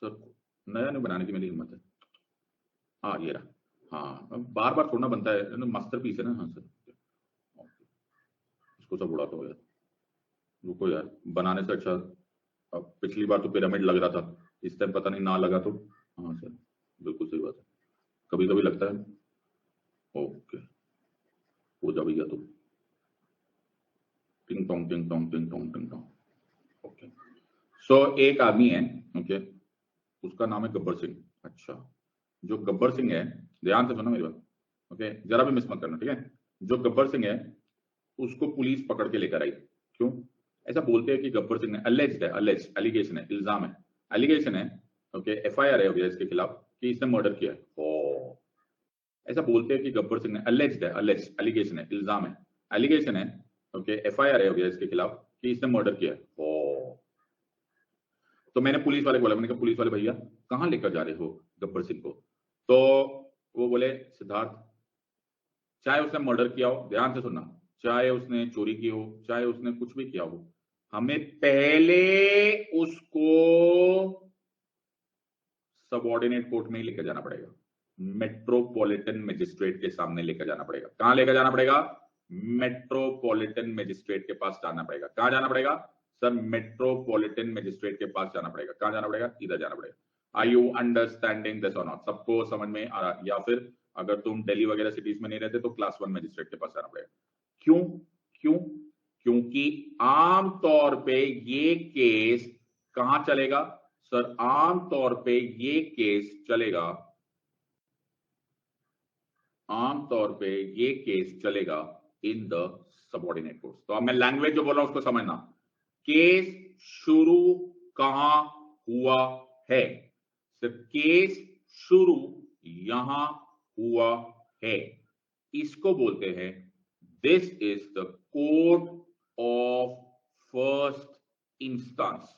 सर नया नहीं बनाने की मेरी हिम्मत है। हाँ ये रहा, हाँ बार बार थोड़ा बनता है, मास्टर पीस है ना। हाँ सर, इसको सब उड़ाता हो यार, रुको यार, बनाने से अच्छा। अब पिछली बार तो पिरामिड लग रहा था, इस टाइम पता नहीं ना लगा तो। हाँ सर, बिल्कुल सही बात है, कभी कभी लगता है। ओके, हो जा भैया तुम। टिंग टोंग टिंग टोंग टिंग टोंग टिंग टोंग। ओके, सो एक आदमी है, ओके, उसका नाम है गब्बर सिंह। अच्छा, जो गब्बर सिंह है, ध्यान से सुनो मेरी बात, ओके, जरा भी मिस मत करना, ठीक है? जो गब्बर सिंह है उसको पुलिस पकड़ के लेकर आई। क्यों? ऐसा बोलते हैं कि गब्बर सिंह ने, अलेज्ड है, अलेज, एलिगेशन है, इल्जाम है, एलिगेशन है, ओके, एफआईआर है अभी इसके खिलाफ कि इसने मर्डर किया है। ओ, ऐसा बोलते हैं कि गब्बर सिंह ने, अलेज्ड है, अलेज, एलिगेशन है, इल्जाम है, एलिगेशन है, ओके, एफआईआर है अभी इसके खिलाफ कि इसने मर्डर किया है। ओ, तो मैंने पुलिस वाले को बोला, मैंने कहा पुलिस वाले भैया कहाँ लेकर जा रहे हो गब्बर सिंह को? तो वो बोले सिद्धार्थ, चाहे उसने मर्डर किया हो, ध्यान से सुनना, चाहे उसने चोरी की हो, चाहे उसने कुछ भी किया हो, हमें पहले उसको सबऑर्डिनेट कोर्ट में ही लेकर जाना पड़ेगा, मेट्रोपॉलिटन मजिस्ट्रेट के सामने लेकर जाना पड़ेगा। कहां लेकर जाना पड़ेगा? मेट्रोपॉलिटन मजिस्ट्रेट के पास जाना पड़ेगा। कहां जाना पड़ेगा सर? मेट्रोपॉलिटन मजिस्ट्रेट के पास जाना पड़ेगा। कहां जाना पड़ेगा? इधर जाना पड़ेगा। आर यू अंडरस्टैंडिंग दिस और नॉट? सबको समझ में आ रहा? या फिर अगर तुम दिल्ली वगैरह सिटीज में नहीं रहते तो क्लास 1 मजिस्ट्रेट के पास जाना पड़ेगा। क्यों? क्यों? क्योंकि आमतौर पे ये केस कहां चलेगा सर? आमतौर पे ये केस चलेगा, आमतौर पे ये केस चलेगा इन द सबऑर्डिनेट कोर्ट्स। तो अब मैं लैंग्वेज जो बोल रहा हूं उसको समझना। केस शुरू कहां हुआ है? सिर्फ केस शुरू यहां हुआ है, इसको बोलते हैं, this is the court of first instance.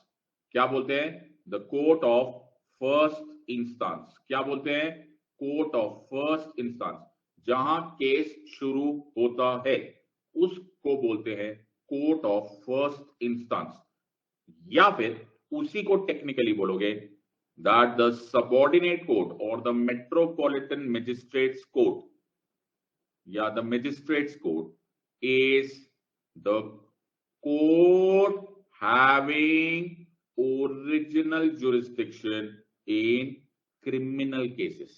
क्या बोलते हैं? The court of first instance. क्या बोलते हैं? Court of first instance. जहां केस शुरू होता है उसको बोलते हैं कोर्ट ऑफ फर्स्ट इंस्टेंस, या फिर उसी को टेक्निकली बोलोगे that the subordinate court or the metropolitan magistrates court, yeah, the magistrates court is the court having original jurisdiction in criminal cases.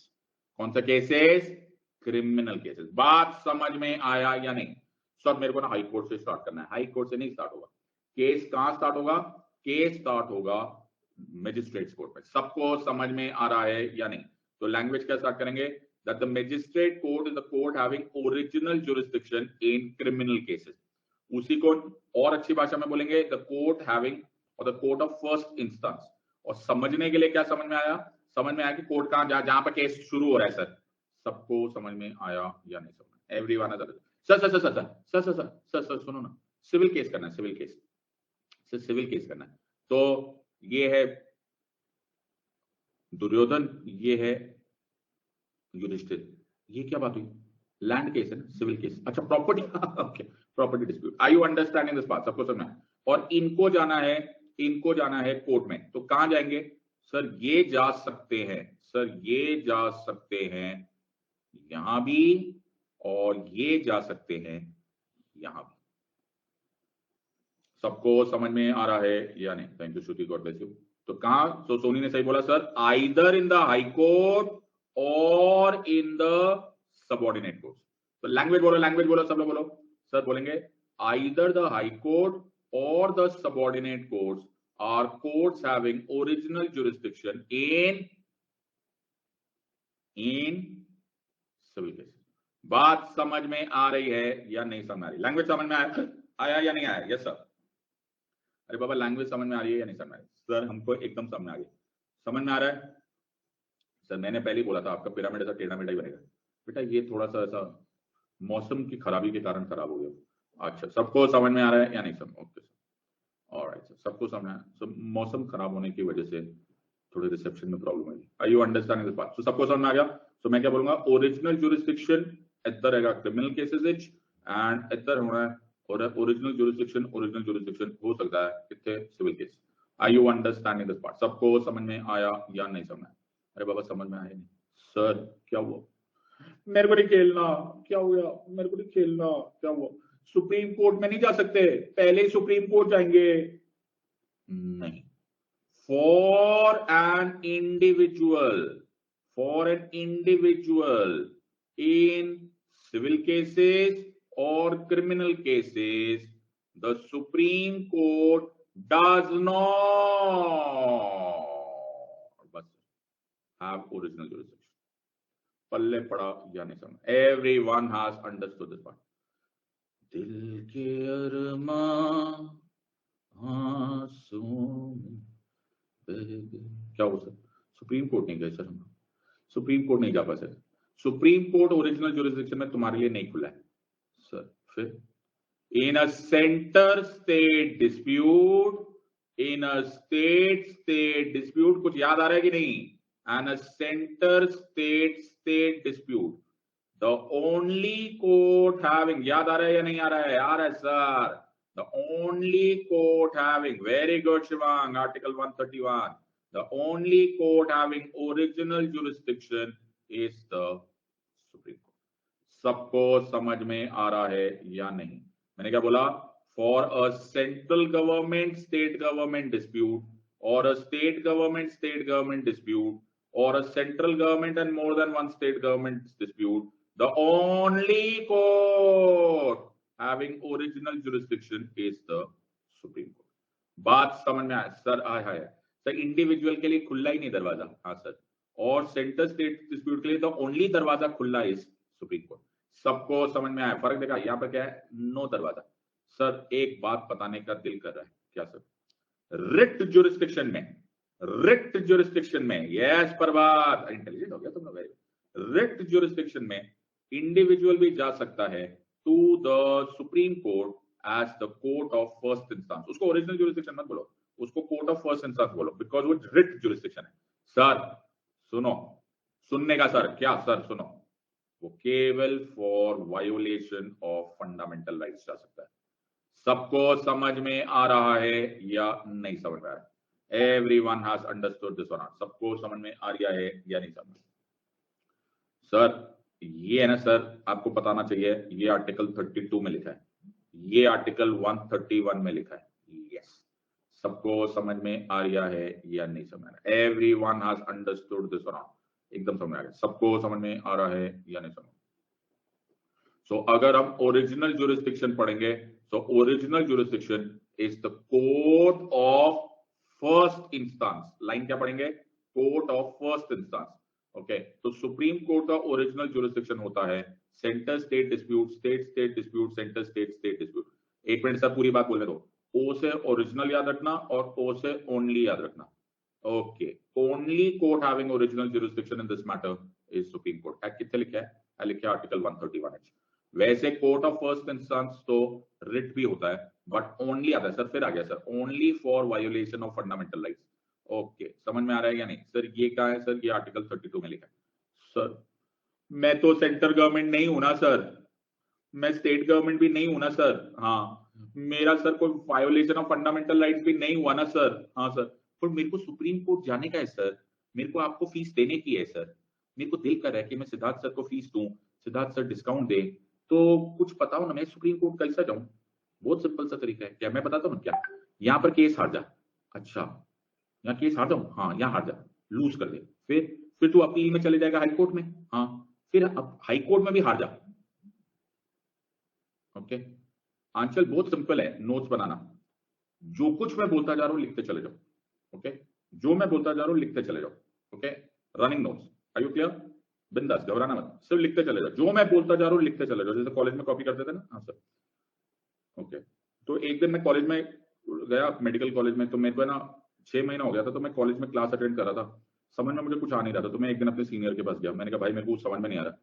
कौन सा केसेस? Criminal cases. बात समझ में आया या नहीं? सर मेरे को ना हाई कोर्ट से स्टार्ट करना है. हाई कोर्ट से नहीं स्टार्ट होगा. केस कहां स्टार्ट होगा? केस स्टार्ट होगा मैजिस्ट्रेट्स कोर्ट में. सबको समझ में आ रहा है या नहीं? तो लैंग्वेज क्या स्टार्ट करेंगे? That the magistrate court is the court having original jurisdiction in criminal cases. उसी को और अच्छी भाषा में बोलेंगे the court having or the court of first instance. और समझने के लिए क्या समझ में आया? समझ में आया कि कोर्ट कहां जहां पर केस शुरू हो रहा है. सर सबको समझ में आया या नहीं? समझ एवरीवन है. Sir sir sir sir sir sir sir sir सुनो ना. सिविल केस करना है. Civil case sir civil case करना है. तो ये है दुर्योधन, ये है युधिष्ठिर. ये क्या बात हुई? लैंड केस है ना, सिविल केस. अच्छा property. Okay property dispute. Are you understanding this part? सबको समझना है. और इनको जाना है कोर्ट में. तो कहां जाएंगे? सर ये जा सकते हैं. सर ये जा सकते हैं यहां भी और ये जा सकते हैं यहां भी. सबको समझ में आ रहा है या नहीं? Thank you Shruti, god bless you. तो कहां? तो सोनी ने सही बोला sir, either in the high court or in the subordinate court. तो लैंग्वेज बोलो सब लोग बोलो. सर बोलेंगे either the high court or the subordinate courts are courts having original jurisdiction in civil case. बात समझ में आ रही है या नहीं समझ आ रही? लैंग्वेज समझ में आया या नहीं आया? Yes sir. अरे बाबा लैंग्वेज समझ में आ रही है या नहीं समझ आ रही? सर हमको एकदम समझ में आ रही. समझ में आ रहा है? सर मैंने पहले ही बोला था आपका पिरामिड ऐसा टेढ़ा मेढ़ा ही बनेगा. बेटा ये थोड़ा सा ऐसा मौसम की खराबी के कारण खराब हो गया. अच्छा सबको समझ में आ रहा है या नहीं? समझ. Okay sir. ऑलराइट सर, सबको समझ में. सब मौसम खराब होने की वजह से थोड़े रिसेप्शन में प्रॉब्लम है. Are you understanding this part? तो सबको समझ में आ गया. तो मैं क्या बोलूंगा? ओरिजिनल जुरिस्डिक्शन इधर रहेगा क्रिमिनल केसेस विच एंड इधर होना है और ओरिजिनल जुरिस्डिक्शन हो सकता है कितने? Civil case. Are you understanding this part? सबको समझ में आया या नहीं समझ में? अरे बाबा समझ में आया नहीं? सर क्या हुआ? मेरे को नहीं खेलना. क्या हुआ? मेरे को नहीं खेलना. क्या हुआ? सुप्रीम कोर्ट में नहीं जा सकते, पहले ही सुप्रीम कोर्ट जाएंगे. नहीं. For an individual in civil cases or criminal cases, the Supreme Court does not have original jurisdiction. पल्ले पड़ा या नहीं समझ? Everyone has understood this part. दिल के अरमां आंसू क्या हो सर? सुप्रीम कोर्ट नहीं गए सर हम. सुप्रीम कोर्ट नहीं जा पाए sir. Supreme court original jurisdiction में तुम्हारे लिए नहीं खुला है सर. फिर इन अ सेंटर स्टेट डिस्प्यूट, कुछ याद आ रहा है कि नहीं? And a centre state dispute, the only court having, याद आ रहा है या नहीं आ रहा है? आ रहा है sir. The only court having, very good Shivang, Article 131, the only court having original jurisdiction is the Supreme Court. सबको समझ में आ रहा है या नहीं? मैंने क्या बोला? For a central government state government dispute or a state government dispute or a central government and more than one state government dispute, the only court having original jurisdiction is the Supreme Court. बात समझ में आया sir? आया sir. Individual के लिए खुला ही नहीं दरवाजा. हाँ सर. और सेंटर स्टेट डिस्प्यूट के लिए तो ओनली दरवाजा खुला है सुप्रीम कोर्ट. सबको समझ में आया? फर्क देखा? यहाँ पर क्या है? नो दरवाजा. सर एक बात बताने का दिल कर रहा है. क्या सर? रिट जुरिस्डिक्शन में यस प्रभात, इंटेलिजेंट हो गया तुम लोग. रिट जुरिस्डिक्शन में इंडिविजुअल भी जा सकता है to the Supreme Court as the court of first instance. उसको ओरिजिनल जुरिस्डिक्शन मत बोलो, उसको कोर्ट ऑफ फर्स्ट इंस्टेंस बोलो, बिकॉज वो रिट जुरिस्डिक्शन है. सर सुनो, सुनने का सर. क्या सर? सुनो, वो केवल for violation of fundamental rights जा सकता है. सबको समझ में आ रहा है या नहीं समझ में आ रहा है? Everyone has understood this or not? सबको समझ में आ गया है या नहीं समझ? सर ये है ना सर, आपको बताना चाहिए, ये आर्टिकल 32 में लिखा है, ये आर्टिकल 131 में लिखा है। यस, सबको समझ में आ रहा है या नहीं समझ में? Everyone has understood this or not? एकदम समझ में आ गया, सबको समझ में आ रहा है या नहीं समझ? सो अगर हम ओरिजिनल ज्यूरिसडिक्शन पढ़ेंगे, so original jurisdiction is the court of first instance. Line क्या पढ़ेंगे? Court of first instance. Okay, तो सुप्रीम कोर्ट का ओरिजिनल ज्यूरिसडिक्शन होता है centre state dispute, state state dispute, centre state state dispute. एक minute sir, पूरी बात बोलने दो। ओ से ओरिजिनल याद रखना और ओ से ओनली याद रखना। Okay, only court having original jurisdiction in this matter is supreme court. कितने लिखा है? लिखा है आर्टिकल 131H। वैसे कोर्ट ऑफ फर्स्ट इंस्टेंस तो रिट भी होता है, बट ओनली आता है सर, फिर आ गया sir, only for violation of fundamental rights. Okay, समझ में आ रहा है या नहीं सर? ये क्या है सर? ये आर्टिकल 32 में लिखा है। सर मैं तो सेंट्रल गवर्नमेंट नहीं हूं ना सर, मैं स्टेट गवर्नमेंट भी नहीं हूं ना सर। हाँ, मेरा सर कोई वायोलेशन ऑफ फंडामेंटल राइट्स भी नहीं हुआ ना सर। हाँ सर, पर मेरे को सुप्रीम कोर्ट जाने का है सर, मेरे को आपको फीस देने की है सर, मेरे को दिल कर रहा है कि मैं सिद्धार्थ सर को फीस दूं, सिद्धार्थ सर डिस्काउंट दे, तो कुछ बताओ ना, मैं सुप्रीम कोर्ट कैसा जाऊं? बहुत सिंपल सा तरीका है, क्या मैं बताता हूं? क्या यहाँ पर केस हार जा? अच्छा, यहाँ केस हार जाऊं? हाँ, यहाँ हार जा, लूज कर दे, फिर तू अपील में चले जाएगा हाई कोर्ट में। हाँ, फिर अब हाई कोर्ट में भी हार जा। ओके, आंचल बहुत सिंपल है नोट्स बनाना। जो कुछ मैं बोलता जा रहा हूं लिखते चले जाओ। ओके, जो मैं बोलता जा रहा हूं लिखते चले जाओ। Okay, running notes, are you clear? बिंदास, घबराना मत, सिर्फ लिखते चले जाओ। जो मैं बोलता जा रहा हूं लिखते चले जाओ, जैसे कॉलेज में कॉपी करते थे ना। हाँ सर। ओके, तो एक दिन मैं कॉलेज में गया, मेडिकल कॉलेज में, तो मेरे को ना 6 महीना हो गया था, तो मैं कॉलेज में क्लास अटेंड कर रहा था, समझ में मुझे कुछ आ नहीं रहा था, तो मैं एक दिन अपने सीनियर के पास गया, मैंने कहा भाई मेरे को कुछ समझ में नहीं आ रहा।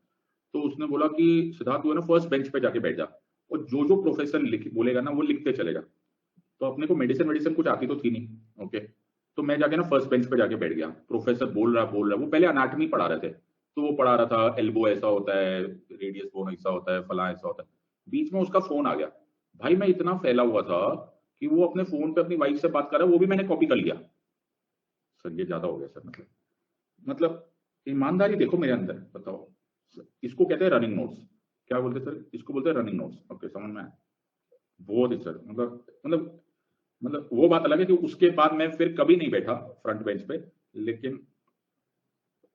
तो उसने बोला कि सिद्धार्थ तू है ना फर्स्ट बेंच पे जाके बैठ जा, और जो जो प्रोफेसर बोलेगा ना वो लिखते चलेगा। तो अपने को मेडिसिन कुछ आती तो थी नहीं। ओके, तो मैं जाके ना फर्स्ट बेंच पे जाके बैठ गया, प्रोफेसर बोल रहा वो पहले अनाटमी पढ़ा रहे थे, तो वो पढ़ा रहा था एल्बो ऐसा होता है, रेडियस बोन ऐसा होता है, फला ऐसा होता है। बीच में उसका फोन आ गया, भाई मैं इतना फैला हुआ था कि वो अपने फोन पे अपनी वाइफ से बात कर रहा है, वो भी मैंने कॉपी कर लिया। सर ये ज्यादा हो गया सर, मतलब ईमानदारी देखो मेरे अंदर, बताओ। इसको कहते हैं रनिंग नोट्स। क्या बोलते सर? इसको बोलते हैं रनिंग नोट्स। ओके, समझ में आया? बहुत ही सर, मतलब वो बात अलग है कि उसके बाद मैं फिर कभी नहीं बैठा फ्रंट बेंच पे, लेकिन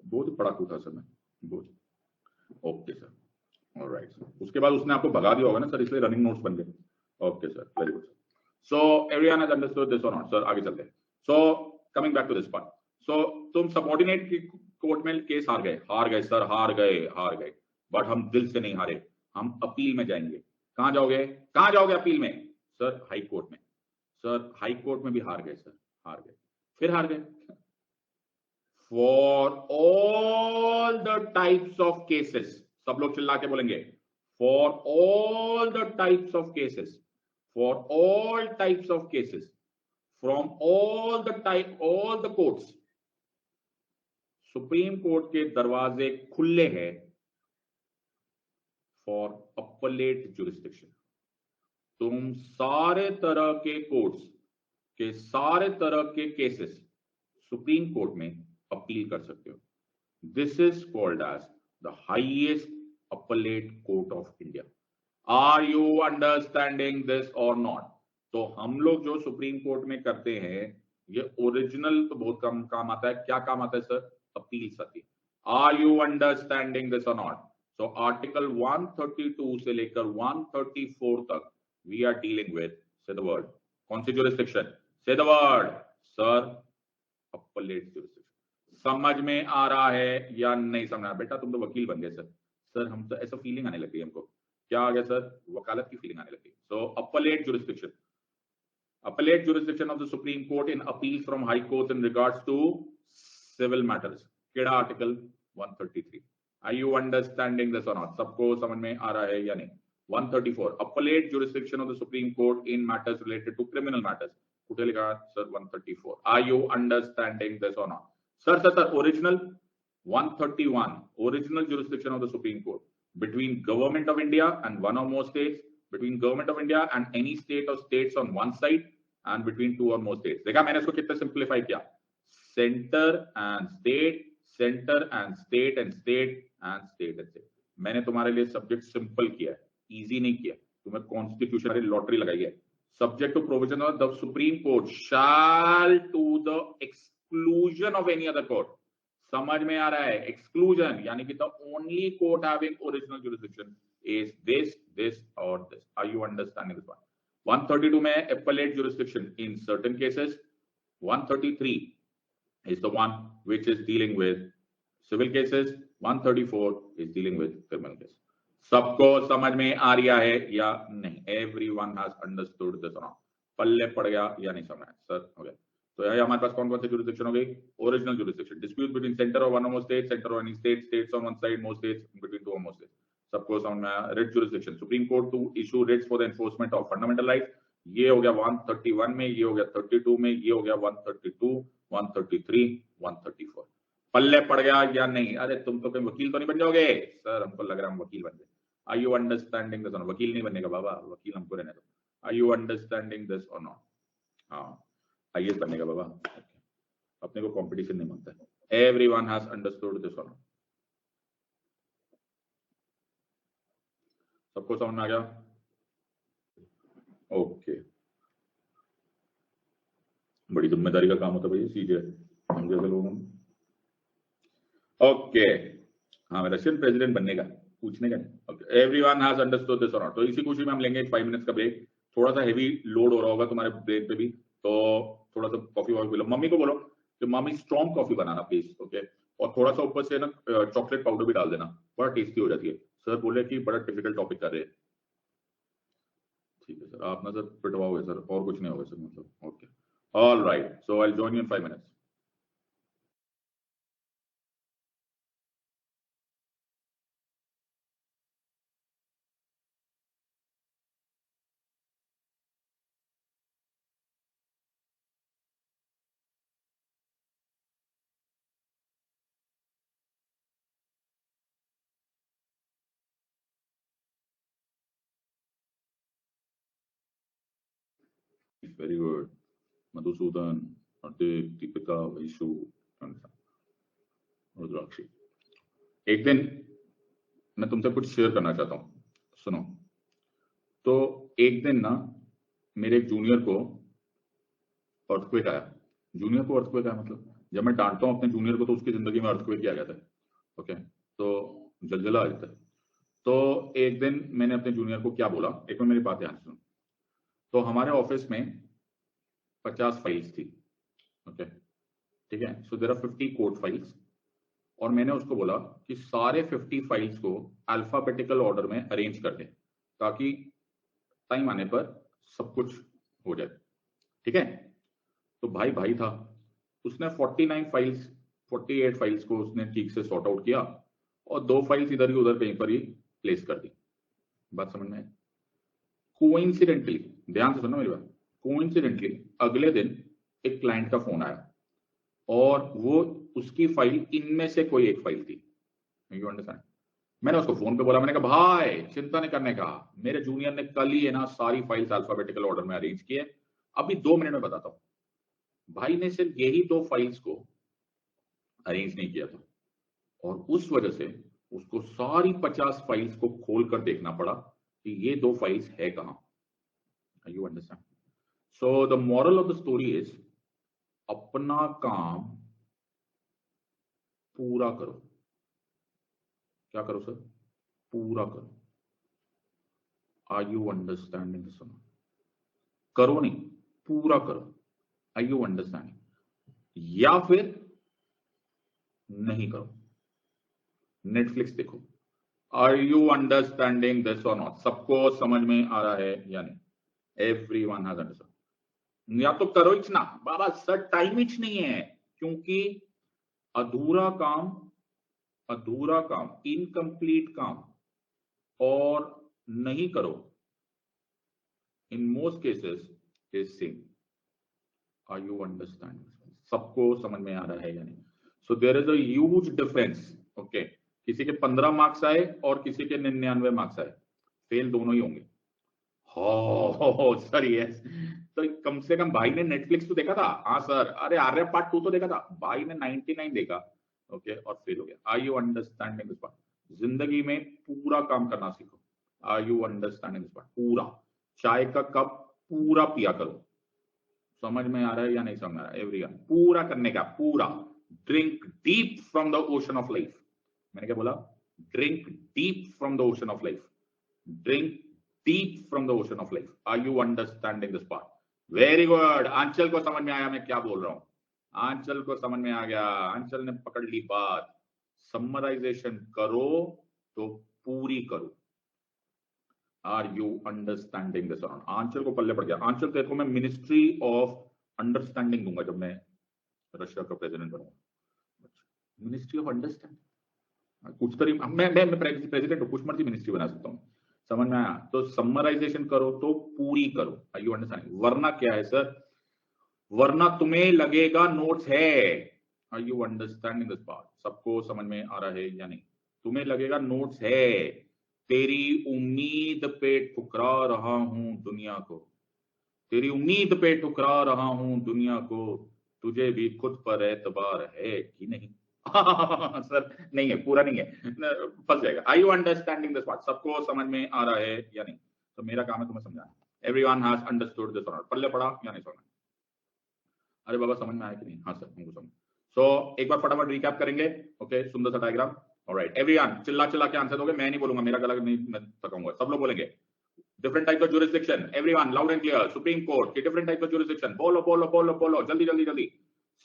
बहुत पढ़ाकू था सर मैं, बहुत। Okay sir, alright sir. उसके बाद उसने आपको भगा दिया होगा ना सर, इसलिए रनिंग नोट्स बन गए। Okay sir, very good. So everyone has understood this और नॉट? सर आगे चलते हैं। So coming back to this part, so तुम सबऑर्डिनेट की कोर्ट में केस हार गए सर, हार गए, बट हम दिल से नहीं हारे, हम अपील में जाएंगे। कहां जाओगे अपील में? सर हाई कोर्ट में। सर हाई कोर्ट में भी हार गए सर, फिर हार गए। For all the types of cases, सब लोग चिल्ला के बोलेंगे, for all the types of cases, for all types of cases, from all the courts, supreme court के दरवाजे खुले हैं फॉर अपलेट जुरिस्डिक्शन। तुम सारे तरह के कोर्ट्स के सारे तरह के केसेस सुप्रीम कोर्ट में अपील कर सकते हो। This is called as the highest appellate court of India. Are you understanding this और नॉट? तो हम लोग जो सुप्रीम कोर्ट में करते हैं, ये ओरिजिनल तो बहुत कम काम आता है। क्या काम आता है सर? अपील सती। आर यू अंडरस्टैंडिंग दिस और नॉट? सो आर्टिकल 132 से लेकर 134 तक we are dealing with, say the word, कौन सी jurisdiction? Say the word sir, appellate jurisdiction. समझ में आ रहा है या नहीं समझ रहा? बेटा तुम तो वकील बन गए सर हम तो ऐसा फीलिंग आने लगी हमको। क्या आ गया सर? वकालत की फीलिंग आने लगी। सो appellate jurisdiction of the Supreme Court in appeals from high courts in regards to civil matters. केड़ा article? 133। Are you understanding this or not? सबको समझ में आ रहा है या नहीं? 134 appellate jurisdiction of the Supreme Court in matters related to criminal matters. कुठे लिखा sir? 134। Are you understanding this or not? Sir original 131 original jurisdiction of the Supreme Court between government of India and one or more states, between government of India and any state or states on one side, and between two or more states. देखा मैंने इसको कितना simplify किया, centre and state, centre and state and state and state and state. मैंने तुम्हारे लिए subject simple किया है, इजी नहीं किया. तुम्हें कॉन्स्टिट्यूशन लॉटरी लगाई है. Subject to provision of the supreme court shall to the exclusion of any other court. समझ में आ रहा है? एक्सक्लूजन यानी कि the only court having original jurisdiction is this और this. Are you understanding this one? 132 में appellate jurisdiction in certain cases. 133 is the one which is dealing with civil cases. 134 is dealing with criminal cases. सबको समझ में आ रहा है या नहीं? Everyone has understood this or not? पल्ले पड़ गया या नहीं समझ? सर हो गया. तो यहाँ हमारे पास कौन कौन सी jurisdiction हो गई? Original jurisdiction, dispute between center or one or more states, center or any state, states on one side, more states between two or more states. सबको समझ में आया? Writ jurisdiction, supreme court to issue writs for the enforcement of fundamental rights. ये हो गया 131 में, ये हो गया 32 में, ये हो गया 132, 133, 134. पल्ले पड़ गया या नहीं? अरे तुम तो कहीं वकील तो नहीं बन जाओगे? सर हमको लग रहा है हम वकील बन गए. Are you understanding this? वकील नहीं बनेगा बाबा, वकील हमको रहने दो. आर यू अंडरस्टैंडिंग दिस और नॉट? हाँ, आईएएस बनेगा बाबा, अपने को कंपटीशन नहीं मांगता. एवरीवन हैज अंडरस्टूड दिस और नॉट? सबको समझ में आ गया? ओके. बड़ी जिम्मेदारी का काम होता है भाई, सीजे हम जैसे लोगों में. ओके. हाँ, रशियन प्रेसिडेंट बनने का पूछने का नहीं. Okay, everyone has understood this और नॉट? तो इसी खुशी में हम लेंगे एक 5 मिनट्स का ब्रेक. थोड़ा सा हेवी लोड हो रहा होगा तुम्हारे ब्रेक पे भी, तो थोड़ा सा कॉफी वॉफी बोलो. मम्मी को बोलो कि mummy strong coffee banana please. Okay. और थोड़ा सा ऊपर से ना चॉकलेट पाउडर भी डाल देना, बड़ा टेस्टी हो जाती है. सर बोले कि बड़ा डिफिकल्ट टॉपिक कर रहे हैं. ठीक है सर, आप ना सर पिटवाओगे सर, और कुछ नहीं होगा सर, मतलब. Okay, all right. So I will join you in 5 minutes. Very good. Madhusudan, Hardik, Deepika, Vaishu, Rudrakshi. एक दिन मैं तुमसे कुछ शेयर करना चाहता हूं, सुनो. तो एक दिन ना मेरे एक जूनियर को अर्थक्वेक आया. जूनियर को अर्थक्वेक आया मतलब जब मैं डांटता हूं अपने जूनियर को तो उसकी जिंदगी में अर्थक्वेक किया गया था. ओके, तो जलजला आ जाता है. तो एक दिन मैंने अपने जूनियर को क्या बोला, एक बार मेरी बात ध्यान से सुनो. तो हमारे ऑफिस में 50 फाइल्स थी. ओके, ठीक है. So there are 50 court files. और मैंने उसको बोला कि सारे 50 फाइल्स को अल्फाबेटिकल ऑर्डर में अरेंज कर दे ताकि टाइम आने पर सब कुछ हो जाए. ठीक है. तो भाई भाई था, उसने 48 फाइल्स को उसने ठीक से सॉर्ट आउट किया और 2 फाइल्स इधर ही उधर कहीं पर ही प्लेस कर दी. बात समझ में आई? कोइंसिडेंटली, ध्यान से सुनो मेरी बात, कोइंसिडेंटली अगले दिन एक क्लाइंट का फोन आया और वो उसकी फाइल इनमें से कोई एक फाइल थी. You understand? मैंने उसको फोन पे बोला, मैंने कहा भाई चिंता नहीं करने का, मेरे जूनियर ने कल ही है ना सारी फाइल्स अल्फाबेटिकल ऑर्डर में अरेंज किए, अभी 2 मिनट में बताता हूँ. भाई ने सिर्फ यही 2 फाइल्स को अरेंज नहीं किया था और उस वजह से उसको सारी 50 फाइल्स को खोल कर देखना पड़ा कि ये 2 फाइल्स है कहां. You understand? So the moral of the story is, अपना काम पूरा करो. क्या करो सर? पूरा करो. Are you understanding this? करो नहीं, पूरा करो. Are you understanding? या फिर नहीं करो, नेटफ्लिक्स देखो. आर यू अंडरस्टैंडिंग दिस और नॉट? सबको समझ में आ रहा है या नहीं? Everyone has understand. या तो करो ही ना बाबा, सर टाइम ही नहीं है, क्योंकि अधूरा काम, इनकम्प्लीट काम और नहीं करो in most cases is same. Are you understanding? सबको समझ में आ रहा है या नहीं? So there is a huge difference. Okay, किसी के 15 मार्क्स आए और किसी के 99 मार्क्स आए, फेल दोनों ही होंगे. हो सर, यस, तो कम से कम भाई ने नेटफ्लिक्स तो देखा था। हाँ सर, अरे आर्या पार्ट 2 तो देखा था भाई ने, 99 देखा। ओके, और फेल हो गया। Are you understanding this part? जिंदगी में पूरा काम करना सीखो। Are you understanding this part? पूरा चाय का कप पूरा पिया करो। समझ में आ रहा है या नहीं समझ में आ रहा है? एवरीवन पूरा करने का, पूरा। Drink deep from the ocean of life. मैंने क्या बोला? Drink deep from the ocean of life. Drink deep from the ocean of life. Are you understanding this part? Very good. Anchal को समझ में आया मैं क्या बोल रहा हूं? आंचल को समझ में आ गया, आंचल ने पकड़ ली बात। समराइजेशन करो तो पूरी करो। Are you understanding this? Anchal को पल्ले पड़ गया। आंचल तेरे को मैं मिनिस्ट्री ऑफ अंडरस्टैंडिंग दूंगा जब मैं रशिया का प्रेसिडेंट बनूंगा। मिनिस्ट्री ऑफ अंडरस्टैंडिंग, कुछ तरीके मैं प्रेसिडेंट हूं, कुछ मर्जी मिनिस्ट्री बना सकता हूं। समझ में आया? तो समराइजेशन करो तो पूरी करो। Are you understanding? वरना क्या है सर? वरना तुम्हें लगेगा नोट्स है। Are you understanding this part? सबको समझ में आ रहा है या नहीं? तुम्हें लगेगा नोट्स है। तेरी उम्मीद पे ठुकरा रहा हूं दुनिया को, तेरी उम्मीद पे ठुकरा रहा हूं दुनिया को। तुझे भी खुद पर एतबार है कि नहीं? सर नहीं है, पूरा नहीं है, फंस जाएगा। आई यू अंडरस्टैंडिंग दिस पार्ट? सबको समझ में आ रहा है या नहीं? तो मेरा काम है तुम्हें समझाना। एवरीवन हैज अंडरस्टूड दिस और पल्ले पड़ा या नहीं समझ? अरे बाबा समझ में आया कि नहीं? हाँ सर हमको समझ। सो एक बार फटाफट रिकैप करेंगे। ओके, सुंदर सा डायग्राम। ऑलराइट एवरीवन, चिल्ला चिल्ला के आंसर दोगे, मैं नहीं बोलूंगा, मेरा गला नहीं मैं थकाऊंगा, सब लोग बोलेंगे। Different types of jurisdiction, everyone loud and clear. Supreme court की डिफरेंट टाइप्स ऑफ जुरिस्डिक्शन, बोलो बोलो बोलो बोलो, जल्दी जल्दी जल्दी।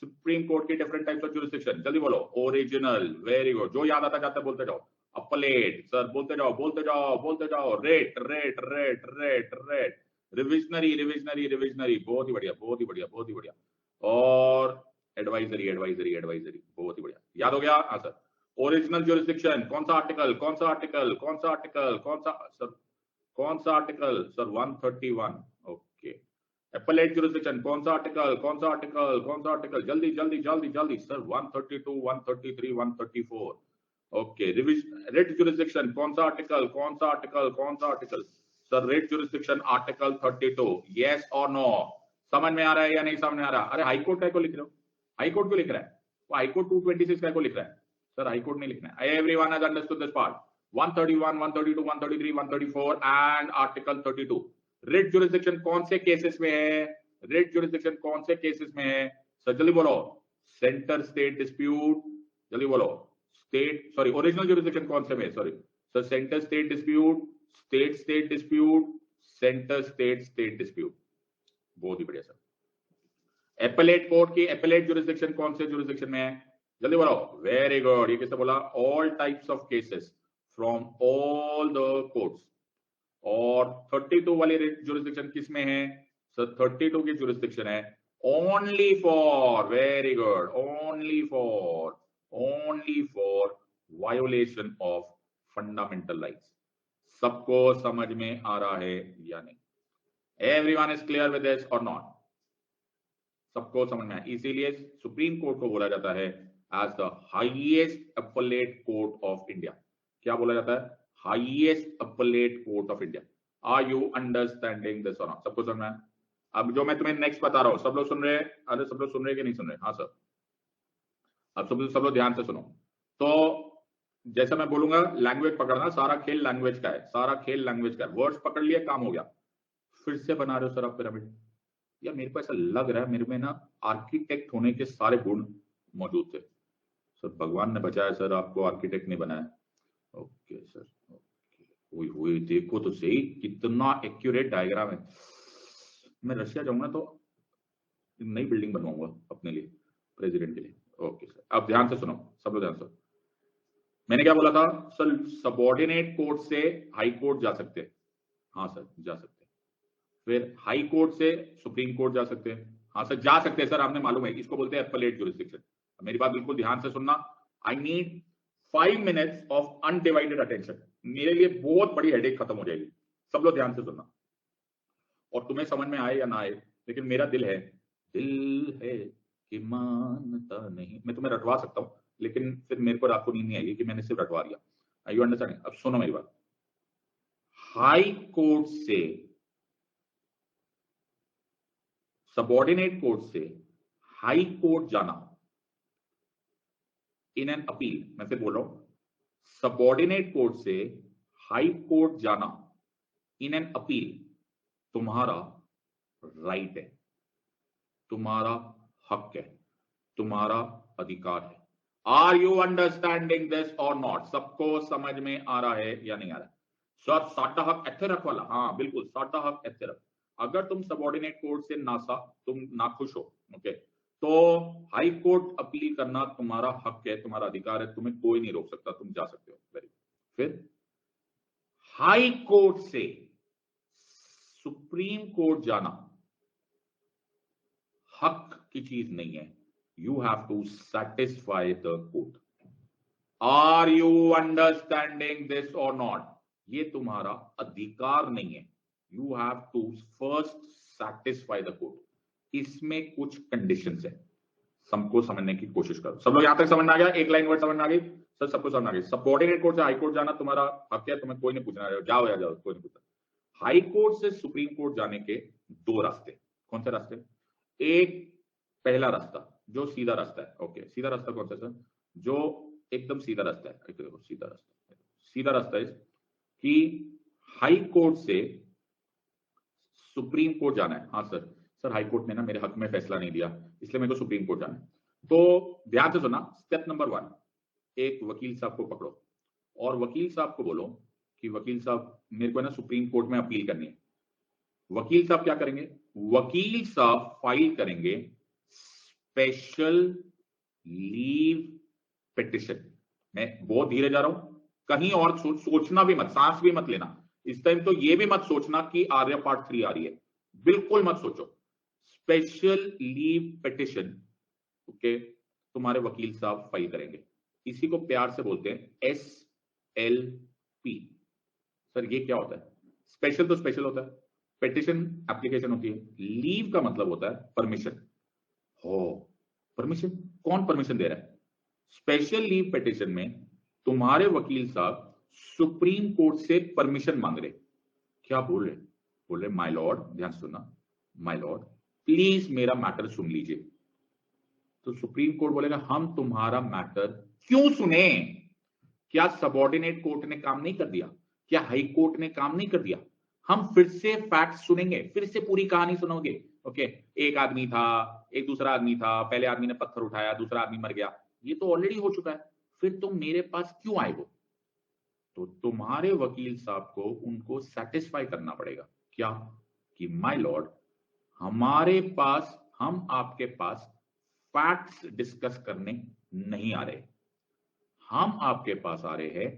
सुप्रीम कोर्ट की डिफरेंट टाइप्स ऑफ जुरिस्डिक्शन, जल्दी बोलो। ओरिजिनल, वेरी गुड, जो याद आता जाता बोलते जाओ। अपलेट, सर बोलते जाओ बोलते जाओ बोलते जाओ। Rate rate rate rate rate. Revisionary revisionary revisionary, बहुत ही बढ़िया बहुत ही बढ़िया बहुत ही बढ़िया। और एडवाइजरी एडवाइजरी एडवाइजरी, बहुत ही बढ़िया, याद हो गया? हाँ सर। ओरिजिनल जुरिस्डिक्शन, कौन सा आर्टिकल कौन सा आर्टिकल कौन सा आर्टिकल कौन सा सर? कौन सा article sir? 131। Okay. Appellate jurisdiction, कौन सा आर्टिकल कौन सा आर्टिकल कौन सा आर्टिकल? जल्दी जल्दी जल्दी जल्दी सर। 132 133 134। ओके। रिट जुरिस्डिक्शन, कौन सा आर्टिकल कौन सा आर्टिकल कौन सा article? Sir writ jurisdiction article 32। Yes और नो? समझ में आ रहा है या नहीं समझ में आ रहा? अरे हाईकोर्ट का को लिख रहे हो? हाईकोर्ट क्यों लिख रहा है? वो हाईकोर्ट 226 का को लिख रहा है? सर हाईकोर्ट नहीं लिखना है। Everyone has understood this part? 131 132 133 134 and article 32। Writ jurisdiction कौन से केसेस में है? रिट जुरिस्डिक्शन कौन से केसेस में है? सर जल्दी बोलो। सेंटर स्टेट डिस्प्यूट, जल्दी बोलो। स्टेट सॉरी, ओरिजिनल जुरिस्डिक्शन कौन से में? Sorry sir, centre state dispute, state state dispute, centre state state dispute. बहुत ही बढ़िया सर। एपेलेट कोर्ट की एपेलेट जुरिस्डिक्शन कौन से जुरिस्डिक्शन में है? जल्दी बोलो। वेरी गुड, ये किसने बोला? All types of cases from all the courts. और 32 वाली जुरिस्डिक्शन किस में है? सर 32 की जुरिस्डिक्शन है only for, very good, only for violation of fundamental rights. सबको समझ में आ रहा है या नहीं? Everyone is clear with this और नॉट? सबको समझ में आया। इसीलिए सुप्रीम कोर्ट को बोला जाता है as the highest appellate court of India. क्या बोला जाता है? Highest appellate court of India. Are you understanding this और नॉट? सबको समझ में आया? अब जो मैं तुम्हें नेक्स्ट बता रहा हूं, सब लोग सुन रहे हैं? अरे सब लोग सुन रहे हैं कि नहीं सुन रहे? हाँ सर। अब सब लोग ध्यान से सुनो। तो जैसा मैं बोलूंगा लैंग्वेज पकड़ना, सारा खेल लैंग्वेज का है, सारा खेल लैंग्वेज का है। वर्ड्स पकड़ लिए, काम हो गया। फिर से बना रहे हो सर आप पिरामिड? या मेरे को ऐसा लग रहा है मेरे में ना आर्किटेक्ट होने के सारे गुण मौजूद थे। सर भगवान ने बचाया सर, आपको आर्किटेक्ट नहीं बनाया। Okay sir, okay. हुई देखो तो सही, कितना एक्यूरेट डायग्राम है। मैं रशिया जाऊंगा तो नई बिल्डिंग बनवाऊंगा अपने लिए, प्रेसिडेंट के लिए। ओके सर, अब ध्यान से सुनो, सब लोग ध्यान से। मैंने क्या बोला था सर? सबऑर्डिनेट कोर्ट से हाई कोर्ट जा सकते हैं। हाँ सर जा सकते हैं। फिर हाई कोर्ट से सुप्रीम कोर्ट जा सकते हैं। हाँ सर जा सकते हैं सर, आपने मालूम है, इसको बोलते हैं एपेलेट जुरिस्डिक्शन। मेरी बात बिल्कुल ध्यान से सुनना। I need 5 minutes of undivided attention. मेरे लिए बहुत बड़ी हेडेक खत्म हो जाएगी। सब लोग ध्यान से सुनना। और तुम्हें समझ में आए या ना आए, लेकिन मेरा दिल है कि मानता नहीं। मैं तुम्हें रटवा सकता हूं, लेकिन फिर मेरे को रात को नींद नहीं आएगी कि मैंने सिर्फ रटवा दिया। आई यू अंडरस्टैंड? अब सुनो मेरी बात। हाई कोर्ट से सबॉर्डिनेट कोर्ट से हाई कोर्ट जाना इन एन अपील, मैं फिर बोल रहा हूं, सबॉर्डिनेट कोर्ट से हाई कोर्ट जाना इन एन अपील तुम्हारा राइट है, तुम्हारा हक है, तुम्हारा अधिकार है। आर यू अंडरस्टैंडिंग दिस और नॉट? सबको समझ में आ रहा है या नहीं आ रहा है? सर साडा हक इत्थे रख वाला, हाँ बिल्कुल साडा हक इत्थे रख। अगर तुम सबॉर्डिनेट कोर्ट से तुम नाखुश हो, ओके, तो हाई कोर्ट अपील करना तुम्हारा हक है, तुम्हारा अधिकार है, तुम्हें कोई नहीं रोक सकता, तुम जा सकते हो। वेरी फिर हाई कोर्ट से सुप्रीम कोर्ट जाना हक की चीज नहीं है। You have to satisfy the court. Are you understanding this और नॉट? ये तुम्हारा अधिकार नहीं है। You have to first satisfy the court. इसमें कुछ कंडीशंस है, सबको समझने की कोशिश करो। सब लोग यहां तक समझ में आ गया? एक लाइन वर्ड समझ में आ गई सर? सबको समझ में आ गई? सबऑर्डिनेट कोर्ट से हाई कोर्ट जाना तुम्हारा हक है, तुम्हें कोई नहीं पूछना, जाओ या जाओ, कोई नहीं पूछता। हाई कोर्ट से सुप्रीम कोर्ट जाने के दो रास्ते। कौन से रास्ते? एक पहला रास्ता जो सीधा रास्ता है, ओके, सीधा रास्ता कौन सा सर? जो एकदम सीधा रास्ता है, देखो सीधा रास्ता, सीधा रास्ता है कि हाई कोर्ट से सुप्रीम कोर्ट जाना है। हाँ सर, सर हाई कोर्ट ने ना मेरे हक में फैसला नहीं दिया, इसलिए मेरे को सुप्रीम कोर्ट जाना है। तो ध्यान से सुना, स्टेप नंबर 1, एक वकील साहब को पकड़ो और वकील साहब को बोलो कि वकील साहब मेरे को ना सुप्रीम कोर्ट में अपील करनी है। वकील साहब क्या करेंगे? वकील साहब फाइल करेंगे स्पेशल लीव पिटिशन। मैं बहुत धीरे जा रहा हूं, कहीं और सोचना भी मत, सांस भी मत लेना इस टाइम। तो ये भी मत सोचना कि आर्या पार्ट 3 आ रही है, बिल्कुल मत सोचो। स्पेशल लीव पिटिशन, ओके, तुम्हारे वकील साहब फाइल करेंगे। इसी को प्यार से बोलते हैं SLP। सर ये क्या होता है? स्पेशल तो स्पेशल होता है, पिटिशन एप्लीकेशन होती है, लीव का मतलब होता है परमिशन। हो, परमिशन? कौन परमिशन दे रहा है? स्पेशल लीव पिटिशन में तुम्हारे वकील साहब सुप्रीम कोर्ट से परमिशन मांग रहे। क्या बोल रहे? बोल रहे माय लॉर्ड, ध्यान से सुनना, माय लॉर्ड प्लीज मेरा मैटर सुन लीजिए। तो सुप्रीम कोर्ट बोलेगा हम तुम्हारा मैटर क्यों सुने? क्या सबऑर्डिनेट कोर्ट ने काम नहीं कर दिया? क्या हाई कोर्ट ने काम नहीं कर दिया? हम फिर से फैक्ट्स सुनेंगे, फिर से पूरी कहानी सुनोगे। ओके, एक आदमी था, एक दूसरा आदमी था, पहले आदमी ने पत्थर उठाया, दूसरा आदमी मर गया, ये तो ऑलरेडी हो चुका है, फिर तुम मेरे पास क्यों आए हो? तो तुम्हारे वकील साहब को उनको सेटिस्फाई करना पड़ेगा। क्या? कि माय लॉर्ड हम आपके पास फैक्ट्स डिस्कस करने नहीं आ रहे, हम आपके पास आ रहे हैं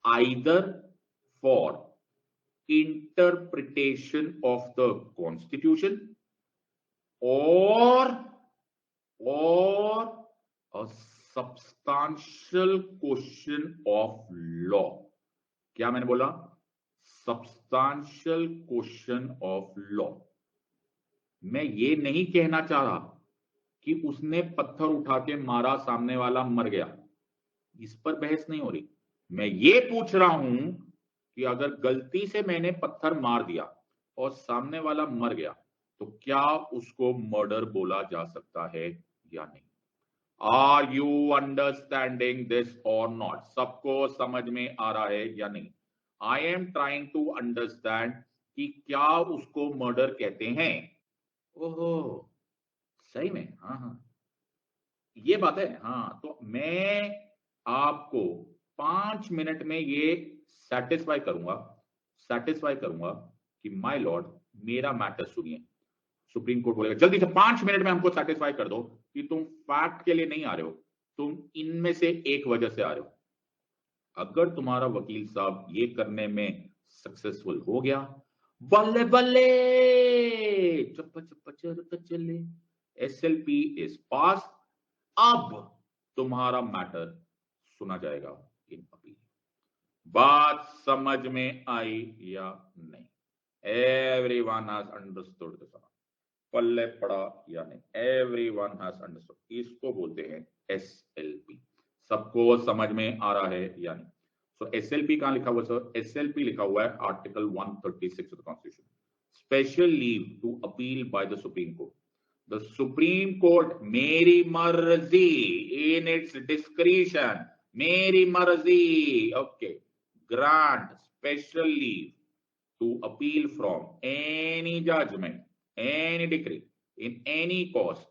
either for interpretation of the constitution और a substantial question of law. क्या मैंने बोला? Substantial question of law. मैं ये नहीं कहना चाह रहा कि उसने पत्थर उठा के मारा, सामने वाला मर गया, इस पर बहस नहीं हो रही। मैं ये पूछ रहा हूं कि अगर गलती से मैंने पत्थर मार दिया और सामने वाला मर गया, तो क्या उसको मर्डर बोला जा सकता है या नहीं? आर यू अंडरस्टैंडिंग दिस और नॉट? सबको समझ में आ रहा है या नहीं? I am trying to understand कि क्या उसको मर्डर कहते हैं। ओहो, सही में? हाँ हाँ, ये बात है। हाँ, तो मैं आपको 5 मिनट में ये सेटिस्फाई करूंगा कि माय लॉर्ड मेरा मैटर सुनिए। सुप्रीम कोर्ट बोलेगा जल्दी से 5 मिनट में हमको सेटिस्फाई कर दो कि तुम फैक्ट के लिए नहीं आ रहे हो, तुम इनमें से एक वजह से आ रहे हो। अगर तुम्हारा वकील साहब ये करने में सक्सेसफुल हो गया, बल्ले बल्ले, चप्पा चप्पा चरक चले, SLP इज पास। अब तुम्हारा मैटर सुना जाएगा इन अपील। बात समझ में आई या नहीं? Everyone has understood this? पल्ले पड़ा या नहीं? Everyone has understood. इसको बोलते हैं SLP। सबको समझ में आ रहा है या नहीं? सो SLP कहां लिखा हुआ सर? SLP लिखा हुआ है article 136 of the constitution, special leave to appeal by the supreme Court. The supreme Court मेरी मर्जी इन इट्स डिस्क्रिशन, मेरी मर्जी, okay, grant special leave to appeal from any judgment, any decree, in any cause,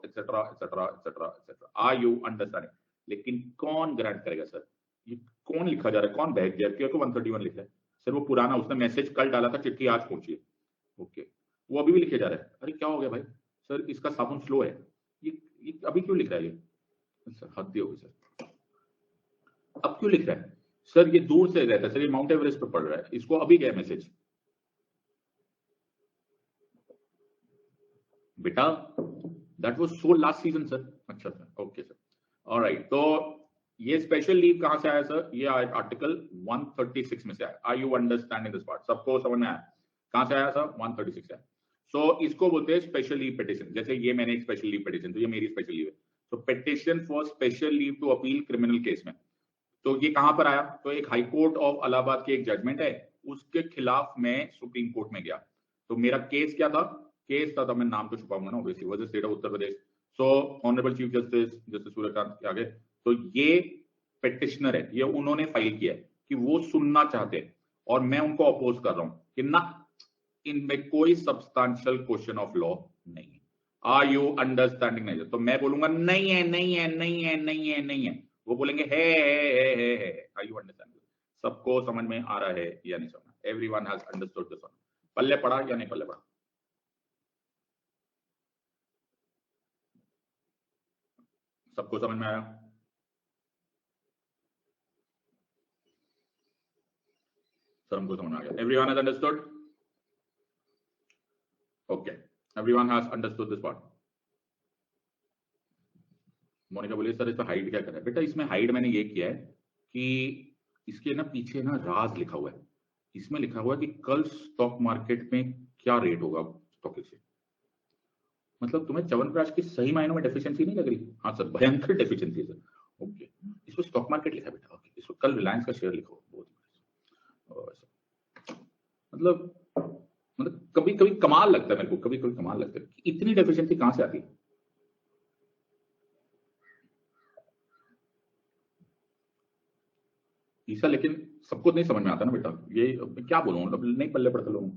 etc., etc., etc., etc. Are you understanding? लेकिन कौन grant करेगा sir? ये कौन लिखा जा रहा है? कौन बैठ गया? क्यों को 131 लिखा है सर? वो पुराना, उसने मैसेज कल डाला था, चिट्ठी आज पहुंची है, ओके, वो अभी भी लिखे जा रहा है। अरे क्या हो गया भाई सर? इसका साबुन स्लो है, ये अभी क्यों लिख रहा है ये? सर हद हो गई सर, अब क्यों लिख रहा है सर? ये दूर से रहता है सर, ये माउंट एवरेस्ट पर पड़ रहा है, इसको अभी गया मैसेज। बेटा that was so last season sir. अच्छा सर, ओके सर, ऑलराइट। तो ये स्पेशल लीव कहां से आया सर? ये आर्टिकल 136 में से आया। Are you understanding this part? सबको समझ में आया? कहां से आया सर? 136 से आया। सो इसको बोलते हैं स्पेशल लीव पिटिशन। जैसे ये मैंने एक स्पेशल लीव पिटिशन, तो ये मेरी स्पेशल लीव है। तो petition for special leave to appeal criminal case में, तो ये कहां पर आया? तो एक हाई कोर्ट ऑफ इलाहाबाद की एक जजमेंट है, उसके खिलाफ मैं सुप्रीम कोर्ट में गया। तो मेरा केस क्या था? केस था, तो मैं नाम तो छुपाऊंगा ना obviously, was the state of Uttar Pradesh. So honourable chief justice justice Suryakant के आगे, तो ये पिटिशनर है, ये उन्होंने फाइल किया है कि वो सुनना चाहते हैं, और मैं उनको अपोज कर रहा हूं कि ना, इनमें कोई सब्सटेंशियल क्वेश्चन ऑफ लॉ नहीं है। Are you understanding? नहीं है तो मैं बोलूंगा नहीं है, नहीं है, नहीं है, नहीं है, नहीं है। वो बोलेंगे है। Are you understanding? सबको समझ में आ रहा है या नहीं समझ? Everyone has understood this one? पल्ले पड़ा या नहीं पल्ले पड़ा? सबको समझ में आया? सबको समझ में आ गया? Everyone has understood? Okay, everyone has understood this part? Monika बोलिए सर इसमें हाइड क्या कर रहा है? बेटा इसमें हाइड मैंने ये किया है कि इसके ना पीछे ना राज लिखा हुआ है। इसमें लिखा हुआ है कि कल स्टॉक मार्केट में क्या रेट होगा स्टॉक एक्सचेंज। मतलब तुम्हें च्यवनप्राश की सही मायनों में डेफिशिएंसी नहीं लग रही? हाँ सर, भयंकर डेफिशिएंसी है सर। ओके, इसको स्टॉक मार्केट लिखा है बेटा, ओके, इसको कल रिलायंस का शेयर लिखो, बहुत मतलब कभी कभी कमाल लगता है मेरे को, कभी कभी कमाल लगता है कि इतनी डेफिशिएंसी कहां से आती है। ईसा, लेकिन सबको नहीं समझ में आता ना बेटा, ये क्या बोलूं, मतलब नहीं पल्ले पड़ता लोगों।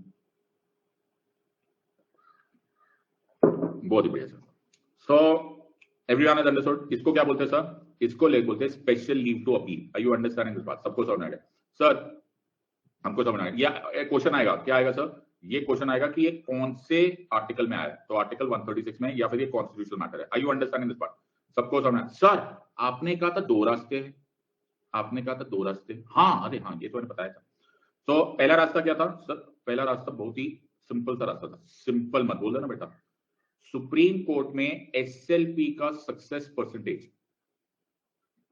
बहुत ही बढ़िया sir. So everyone has understood? इसको क्या बोलते हैं सर? इसको ले बोलते हैं special leave to appeal. Are you understanding this बात? सबको समझ में आ गया सर? हमको समझ में आ गया। या क्वेश्चन आएगा, क्या आएगा सर? ये क्वेश्चन आएगा कि ये कौन से आर्टिकल में आया है, तो आर्टिकल 136 में, या फिर ये कॉन्स्टिट्यूशनल मैटर है। Are you understanding this part? सबको समझ में? सर आपने कहा था दो रास्ते हैं, आपने कहा था दो रास्ते। हाँ, अरे हाँ, ये तो मैंने बताया था। तो पहला रास्ता क्या था सर? पहला रास्ता बहुत ही सिंपल सा रास्ता था। सिंपल मत बोल ना बेटा। सुप्रीम कोर्ट में एसएलपी का सक्सेस परसेंटेज,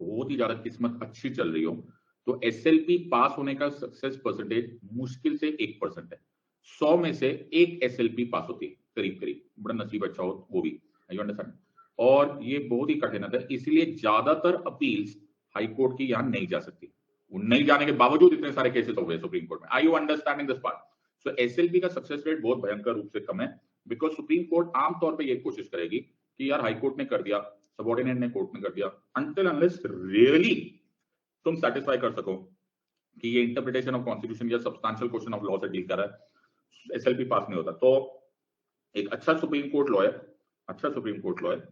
बहुत ही ज्यादा किस्मत अच्छी चल रही हो तो एसएलपी पास होने का सक्सेस परसेंटेज मुश्किल से 1% है। 100 में से एक एसएलपी पास होती है, करीब करीब, बड़ा नसीब अच्छा हो वो भी। You understand? और ये बहुत ही कठिन है, इसलिए ज्यादातर अपील्स हाई कोर्ट की यहां नहीं जा सकती। नहीं जाने के बावजूद इतने सारे केसेस हो गए सुप्रीम कोर्ट में। I you understanding this part? So SLP का सक्सेस रेट बहुत भयंकर रूप से कम है, बिकॉज सुप्रीम कोर्ट आमतौर पर यह कोशिश करेगी कि यार हाई कोर्ट ने कर दिया, सबॉर्डिनेट ने कोर्ट ने कर दिया, अनटिल अनलेस रियली तुम सेटिस्फाई कर सको कि ये इंटरप्रिटेशन ऑफ कॉन्स्टिट्यूशन या सब्सटेंशियल क्वेश्चन ऑफ लॉ से डील कर रहा है, एसएलपी पास नहीं होता। तो एक अच्छा सुप्रीम कोर्ट लॉयर,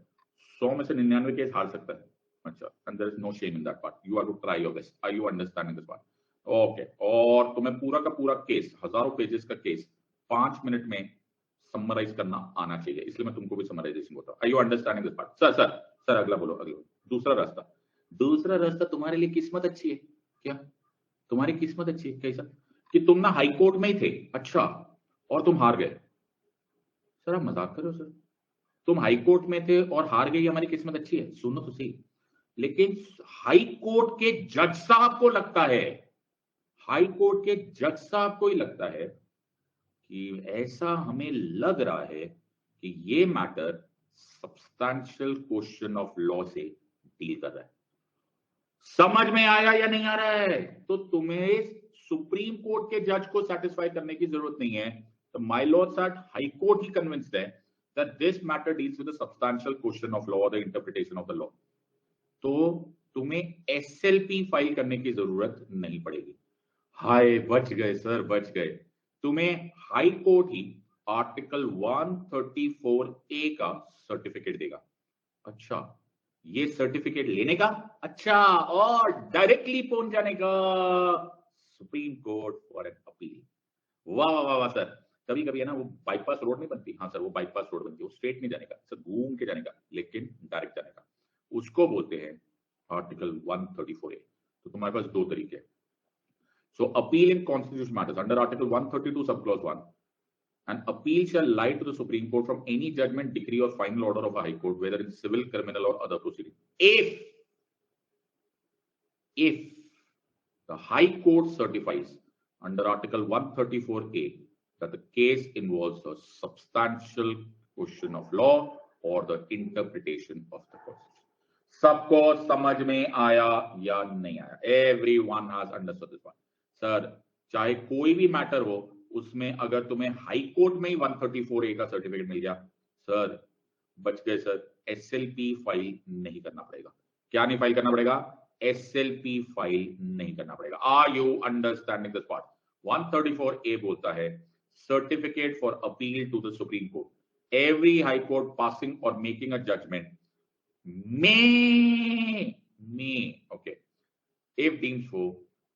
100 में से 99 केस हार सकता है। अच्छा, and there is no shame in that part, you have to try your best. Are you understanding this part? Okay, और तुम्हें पूरा का पूरा केस, हजारों पेजेस का केस 5 मिनट में समराइज करना आना चाहिए, इसलिए मैं तुमको भी समराइजेशन बोलता हूं। Are you understanding this part? Sir sir sir अगला बोलो, अगला बोलो। दूसरा रास्ता, दूसरा रास्ता तुम्हारे लिए किस्मत अच्छी है क्या? तुम्हारी किस्मत अच्छी है कैसा? कि तुम ना हाई कोर्ट में ही थे, अच्छा, और तुम हार गए। सर आप मजाक कर रहे हो सर? तुम हाई कोर्ट में थे और हार गई, हमारी किस्मत अच्छी है? सुनो तो सही, लेकिन हाई कोर्ट के जज साहब को लगता है, हाई कोर्ट के जज साहब को ही लगता है कि ऐसा हमें लग रहा है कि ये matter substantial question of law से डील कर रहा है। समझ में आया या नहीं आ रहा है? तो तुम्हें सुप्रीम कोर्ट के जज को सेटिस्फाई करने की जरूरत नहीं है। तो my Lord's at high court he convinced है that this matter deals with the substantial question of law or the interpretation of the law, तो तुम्हें SLP फाइल करने की जरूरत नहीं पड़ेगी। हाय, बच गए सर, बच गए। तुम्हें हाई कोर्ट ही आर्टिकल 134A का सर्टिफिकेट देगा। अच्छा, ये सर्टिफिकेट लेने का, अच्छा, और डायरेक्टली पहुंच जाने का supreme Court for an appeal. वाह वाह वाह सर। कभी कभी है ना, वो बाईपास रोड नहीं बनती, हाँ सर, वो बाईपास रोड बनती है, वो स्ट्रेट नहीं जाने का सर, घूम के जाने का, लेकिन डायरेक्ट जाने का, उसको बोलते हैं आर्टिकल 134A। तो तुम्हारे पास दो तरीके हैं। सो appeal in constitution matters under article 132 sub clause 1, an appeal shall lie to the Supreme Court from any judgment, decree or final order of a high court, whether in civil, criminal or other proceeding, if the high court certifies under article 134A that the case involves a substantial question of law or the interpretation of the constitution। सबको समझ में आया या नहीं आया? Everyone has understood this one। Sir, चाहे कोई भी मैटर हो, उसमें अगर तुम्हें हाई कोर्ट में ही 134A का सर्टिफिकेट मिल गया, सर बच गए सर, SLP फाइल नहीं करना पड़ेगा। क्या नहीं फाइल करना पड़ेगा? SLP फाइल नहीं करना पड़ेगा। Are you understanding this part? 134A बोलता है certificate for appeal to the supreme Court. Every High Court passing or making a judgment में ओके, इफ डीम्ड सो,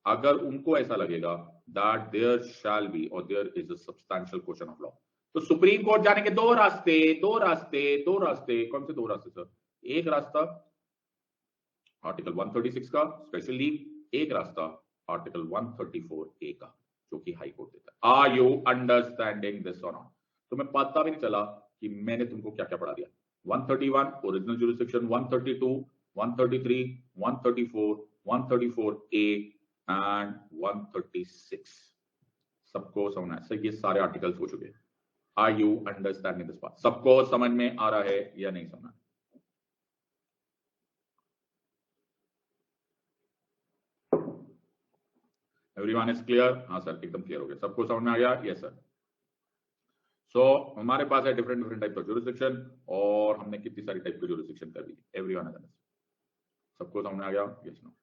अगर उनको ऐसा लगेगा that there shall be or there is a substantial question of law, तो supreme court जाने के दो रास्ते। कौन से दो रास्ते सर? एक रास्ता आर्टिकल 136 का स्पेशल लीव, एक रास्ता आर्टिकल 134A का, जो कि हाई कोर्ट देता है। आर यू अंडरस्टैंडिंग दिस और नॉट? तुम्हें पता भी नहीं चला कि मैंने तुमको क्या क्या पढ़ा दिया। 131 ओरिजिनल जुरिसडिक्शन, 132, 133, 134, 134A एंड 136 सबको समझना है सर। ये सारे आर्टिकल्स हो चुके हैं। Are you understanding this part? सबको समझ में आ रहा है या नहीं समझना? Everyone is clear? हाँ सर, एकदम क्लियर हो गया। सबको समझ में आ गया? Yes sir. सो हमारे पास है डिफरेंट डिफरेंट टाइप का जुरिसडिक्शन, और हमने कितनी सारी टाइप की जुरिसडिक्शन कर दी। एवरीवन इज, सबको समझ में आ गया? Yes no?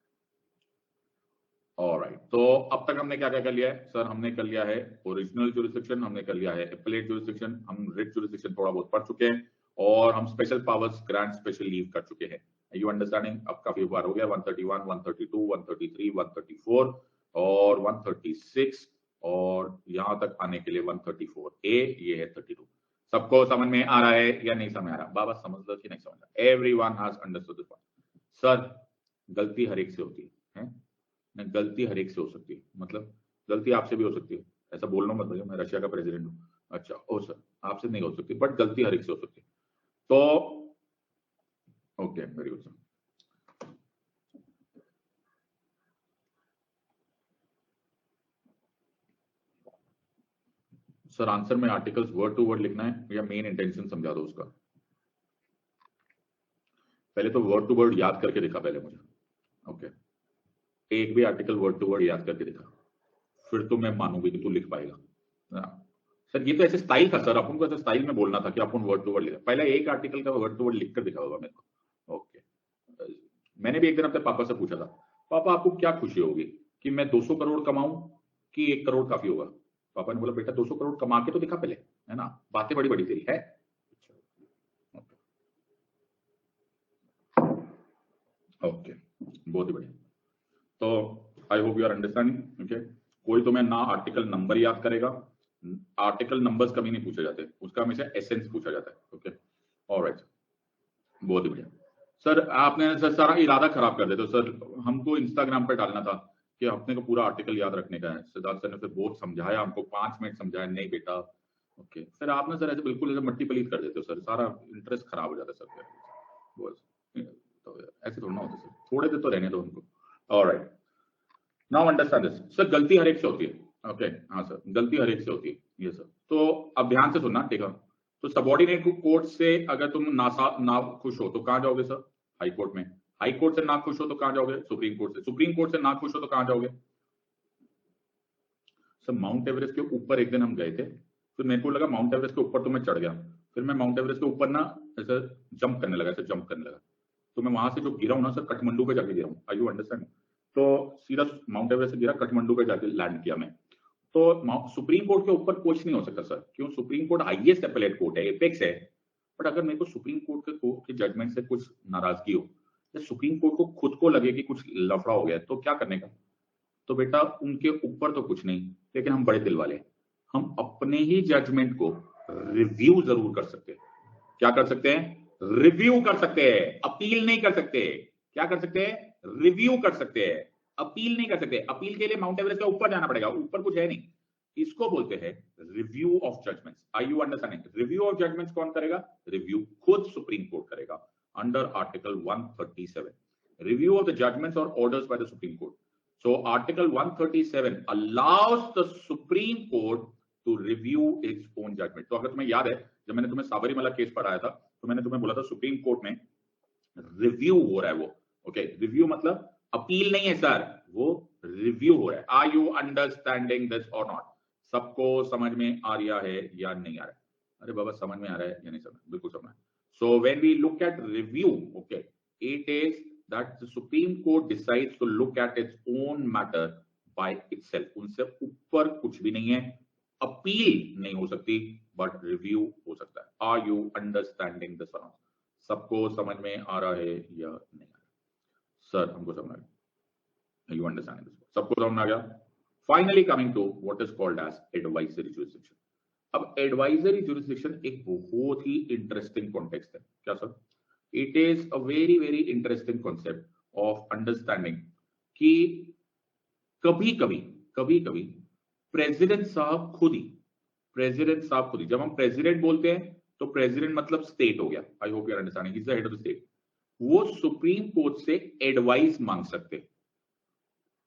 ऑलराइट, तो अब तक हमने क्या क्या कर लिया है सर? हमने कर लिया है ओरिजिनल जुरिसडिक्शन, हमने कर लिया है एपेलेट जुरिसडिक्शन, हम रिट जुरिसडिक्शन थोड़ा बहुत पढ़ चुके हैं, और हम special powers, grant, special leave कर चुके हैं। You understanding? अब काफी बार हो गया। 131, 132, 133, 134 और 136, और यहां तक आने के लिए 134A, ये है 32। सबको समझ में आ रहा है या नहीं समझ आ रहा? बाबा समझ लो कि नहीं समझ रहा? Everyone has understood this one. Sir, गलती हर एक से होती है? गलती हर एक से हो सकती है, मतलब गलती आपसे भी हो सकती है। ऐसा बोलना मत भैया, मैं रशिया का प्रेसिडेंट हूँ। अच्छा, ओ सर, आपसे नहीं हो सकती, बट गलती हर एक से हो सकती है। तो okay, very good sir. Sir answer में आर्टिकल्स वर्ड टू वर्ड लिखना है या मेन इंटेंशन समझा दो उसका? पहले तो वर्ड टू वर्ड याद करके दिखा पहले मुझे। ओके, एक भी आर्टिकल वर्ड टू वर्ड याद करके दिखा, फिर तो मैं मानूंगी कि तू लिख पाएगा। सर ये तो ऐसे स्टाइल था सर, अपन को ऐसे स्टाइल में बोलना था कि अपन वर्ड टू वर्ड लिखा। पहले एक आर्टिकल का वर्ड टू वर्ड लिखकर दिखा होगा मेरे को। ओके, मैंने भी एक दिन अपने पापा से पूछा था, पापा आपको क्या खुशी होगी, कि मैं 200 करोड़ कमाऊं कि 1 करोड़ काफी होगा? पापा ने बोला बेटा 200 करोड़ कमा के तो दिखा पहले, है ना, बातें बड़ी बड़ी तेरी है। ओके, बहुत ही बढ़िया। तो I hope you are understanding. Okay, कोई तुम्हें ना आर्टिकल नंबर याद करेगा, आर्टिकल नंबर्स कभी नहीं पूछे जाते, उसका हमेशा एसेंस पूछा जाता है। ओके, ऑलराइट, बहुत ही बढ़िया। सर आपने सर सारा इरादा खराब कर देते हो सर, हमको इंस्टाग्राम पर डालना था कि अपने को पूरा आर्टिकल याद रखने का है। सिद्धार्थ सर ने फिर बहुत समझाया हमको, 5 मिनट समझाया, नहीं बेटा। ओके, फिर आपने सर ऐसे बिल्कुल ऐसे मट्टी पलीत कर देते हो सर, सारा इंटरेस्ट खराब हो जाता है सर। तो ऐसे थोड़ा ना होता सर, थोड़े देर तो रहने दो उनको। Alright, now understand this. Sir गलती हर एक से होती है। ओके, हाँ सर, गलती हर एक से होती है, ये सर। तो अब ध्यान से सुनना, ठीक है? तो सबॉर्डिनेट कोर्ट से अगर तुम ना खुश हो तो कहां जाओगे सर? हाई कोर्ट में। हाई कोर्ट से ना खुश हो तो कहां जाओगे? सुप्रीम कोर्ट से। सुप्रीम कोर्ट से ना खुश हो तो कहां जाओगे? सर माउंट एवरेस्ट के ऊपर एक दिन हम गए थे, तो मेरे को लगा माउंट एवरेस्ट के ऊपर तो मैं चढ़ गया, फिर मैं माउंट एवरेस्ट के ऊपर ना ऐसा जंप करने लगा, ऐसा जंप करने लगा, तो मैं वहां से जो गिरा हूं ना सर, काठमांडू पे जाके गिरा हूं। आई यू अंडरस्टैंड? तो सीधा माउंट एवरेस्ट से गिरा, काठमांडू पे जाके लैंड किया मैं। तो सुप्रीम कोर्ट के ऊपर कुछ नहीं हो सकता सर, क्यों? Supreme court highest appellate court है, एपेक्स है। बट अगर मेरे को सुप्रीम कोर्ट के जजमेंट से कुछ नाराजगी हो, या सुप्रीम कोर्ट को खुद को लगे कि कुछ लफड़ा हो गया, तो क्या करने का? तो बेटा उनके ऊपर तो कुछ नहीं, लेकिन हम बड़े दिल वाले, हम अपने ही जजमेंट को रिव्यू जरूर कर सकते हैं। क्या कर सकते हैं? रिव्यू कर सकते हैं, अपील नहीं कर सकते। क्या कर सकते हैं? रिव्यू कर सकते हैं, अपील नहीं कर सकते। अपील के लिए माउंट एवरेस्ट के ऊपर जाना पड़ेगा, ऊपर कुछ है नहीं। इसको बोलते हैं review of judgments. Are you understanding? Review of judgments कौन करेगा? रिव्यू खुद सुप्रीम कोर्ट करेगा under article 137, review of the judgments और orders by the supreme court. So Article 137 allows the Supreme Court to review its own judgment. तो अगर तुम्हें याद है, जब मैंने तुम्हें साबरीमाला केस पढ़ाया था, तो मैंने तुम्हें बोला था सुप्रीम कोर्ट में रिव्यू हो रहा है वो। ओके, रिव्यू मतलब अपील नहीं है सर, वो रिव्यू हो रहा है। आर यू अंडरस्टैंडिंग दिस और नॉट? सबको समझ में आ रहा है या नहीं आ रहा है? अरे बाबा समझ में आ रहा है या नहीं समझ? बिल्कुल समझ। So when we look at review, okay, it is that the Supreme Court decides to look at its own matter by itself. उनसे ऊपर कुछ भी नहीं है, अपील नहीं हो सकती, बट रिव्यू हो सकता है। Are you understanding this or not? सबको समझ में आ रहा है या नहीं आ रहा? सर हमको समझ आ गया। You understanding this? सबको समझ आ गया? Finally coming to what is called as advisory jurisdiction. अब एडवाइजरी जुरिस्डिक्शन एक बहुत ही इंटरेस्टिंग कॉन्टेक्स्ट है। क्या sir? It is a very very interesting concept of understanding कि कभी कभी प्रेसिडेंट साहब खुद ही, जब हम प्रेसिडेंट बोलते हैं तो प्रेसिडेंट मतलब स्टेट हो गया। I hope you are understanding, is the head of the state. वो सुप्रीम कोर्ट से एडवाइस मांग सकते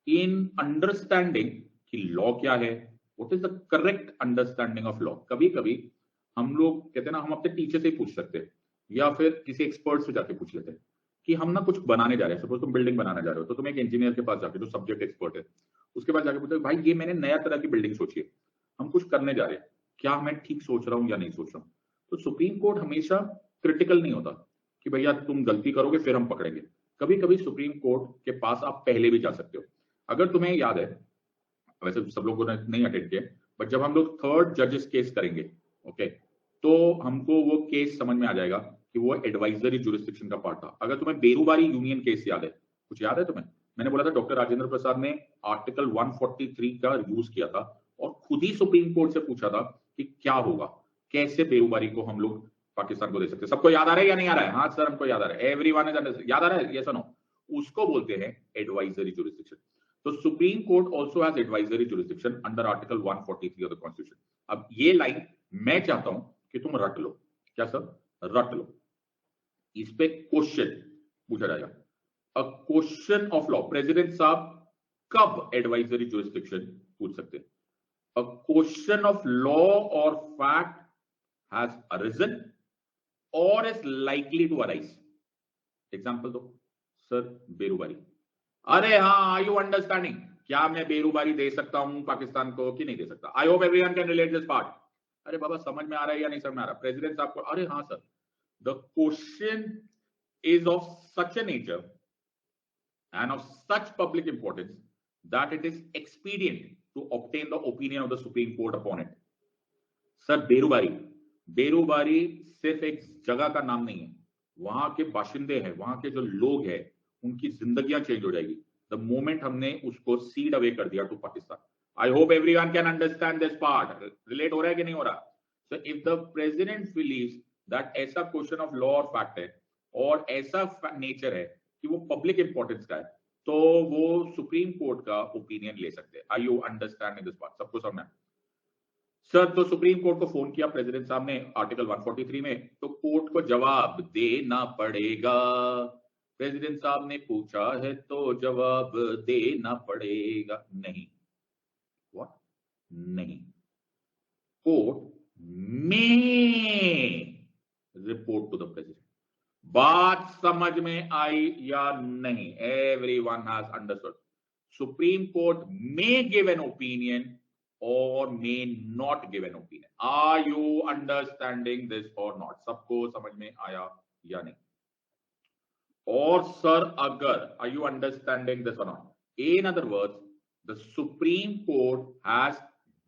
इन अंडरस्टैंडिंग कि लॉ क्या है, what is the correct understanding of law. कभी कभी हम लोग कहते हैं ना, हम अपने टीचर से पूछ सकते हैं या फिर किसी एक्सपर्ट से जाके पूछ लेते हैं कि हम ना कुछ बनाने जा रहे हैं। सपोज तुम बिल्डिंग बनाने जा रहे हो, तो तुम एक इंजीनियर के पास जाके, जो सब्जेक्ट एक्सपर्ट है, उसके पास जाके पूछते भाई ये मैंने नया तरह की बिल्डिंग सोची है, हम कुछ करने जा रहे हैं, क्या मैं ठीक सोच रहा हूँ या नहीं सोच रहा हूँ? तो सुप्रीम कोर्ट हमेशा क्रिटिकल नहीं होता कि भैया तुम गलती करोगे फिर हम पकड़ेंगे। कभी कभी सुप्रीम कोर्ट के पास आप पहले भी जा सकते हो। अगर तुम्हें याद है, वैसे सब लोगों ने नहीं अटेंड किया, बट जब हम लोग थर्ड जजेस केस करेंगे, ओके, तो हमको वो केस समझ में आ जाएगा कि वो एडवाइजरी जुरिस्डिक्शन का पार्ट था। अगर तुम्हें बेरूबारी यूनियन केस याद है, कुछ याद है तुम्हें? मैंने बोला था डॉक्टर राजेंद्र प्रसाद ने आर्टिकल 143 का यूज किया था और खुद ही सुप्रीम कोर्ट से पूछा था कि क्या होगा, कैसे बेरूबारी को हम लोग पाकिस्तान को दे सकते। सबको याद आ रहा है या नहीं आ रहा है? हाँ सर हमको याद आ रहा है, एवरीवन इज याद आ रहा है, यस और नो? उसको बोलते हैं एडवाइजरी जुरिस्डिक्शन। तो supreme court also has advisory jurisdiction under article 143 of the constitution. अब ये लाइन मैं चाहता हूं कि तुम रट लो। क्या सर? रट लो। इस पे क्वेश्चन पूछा जाएगा, a question of law. President साहब कब एडवाइजरी जुरिस्डिक्शन पूछ सकते हैं? A question of law or fact has arisen or is likely to arise. Example दो सर। बेरूबारी, अरे हाँ, आर यू अंडरस्टैंडिंग? क्या मैं बेरूबारी दे सकता हूं पाकिस्तान को कि नहीं दे सकता? आई hope everyone can relate this part. अरे बाबा समझ में आ रहा है या नहीं समझ में आ रहा? प्रेसिडेंट साहब को, अरे हाँ sir, the question is of such a nature and of such public importance that it is expedient to obtain the opinion of the Supreme Court upon it. Sir Berubari सिर्फ एक जगह का नाम नहीं है, वहां के बाशिंदे हैं, वहां के जो लोग हैं, उनकी जिंदगियां चेंज हो जाएगी द मोमेंट हमने उसको सीड अवे कर दिया to Pakistan. I hope everyone can understand this part. Relate हो रहा है कि नहीं हो रहा? So if the president believes that ऐसा question of law or fact है और ऐसा नेचर है कि वो पब्लिक इंपॉर्टेंस का है, तो वो सुप्रीम कोर्ट का ओपिनियन ले सकते हैं। Are you understanding this part? सबको समझ में? सर तो सुप्रीम कोर्ट को फोन किया प्रेसिडेंट साहब ने आर्टिकल 143 में, तो कोर्ट को जवाब देना पड़ेगा। प्रेसिडेंट साहब ने पूछा है तो जवाब देना पड़ेगा। नहीं, व्हाट? नहीं, कोर्ट में रिपोर्ट टू द प्रेसिडेंट। बात समझ में आई या नहीं? Everyone has understood. Supreme court may give an opinion or may not give an opinion. Are you understanding this or not? सबको समझ में आया या नहीं? और सर अगर, are you understanding this or not? In other words, the Supreme Court has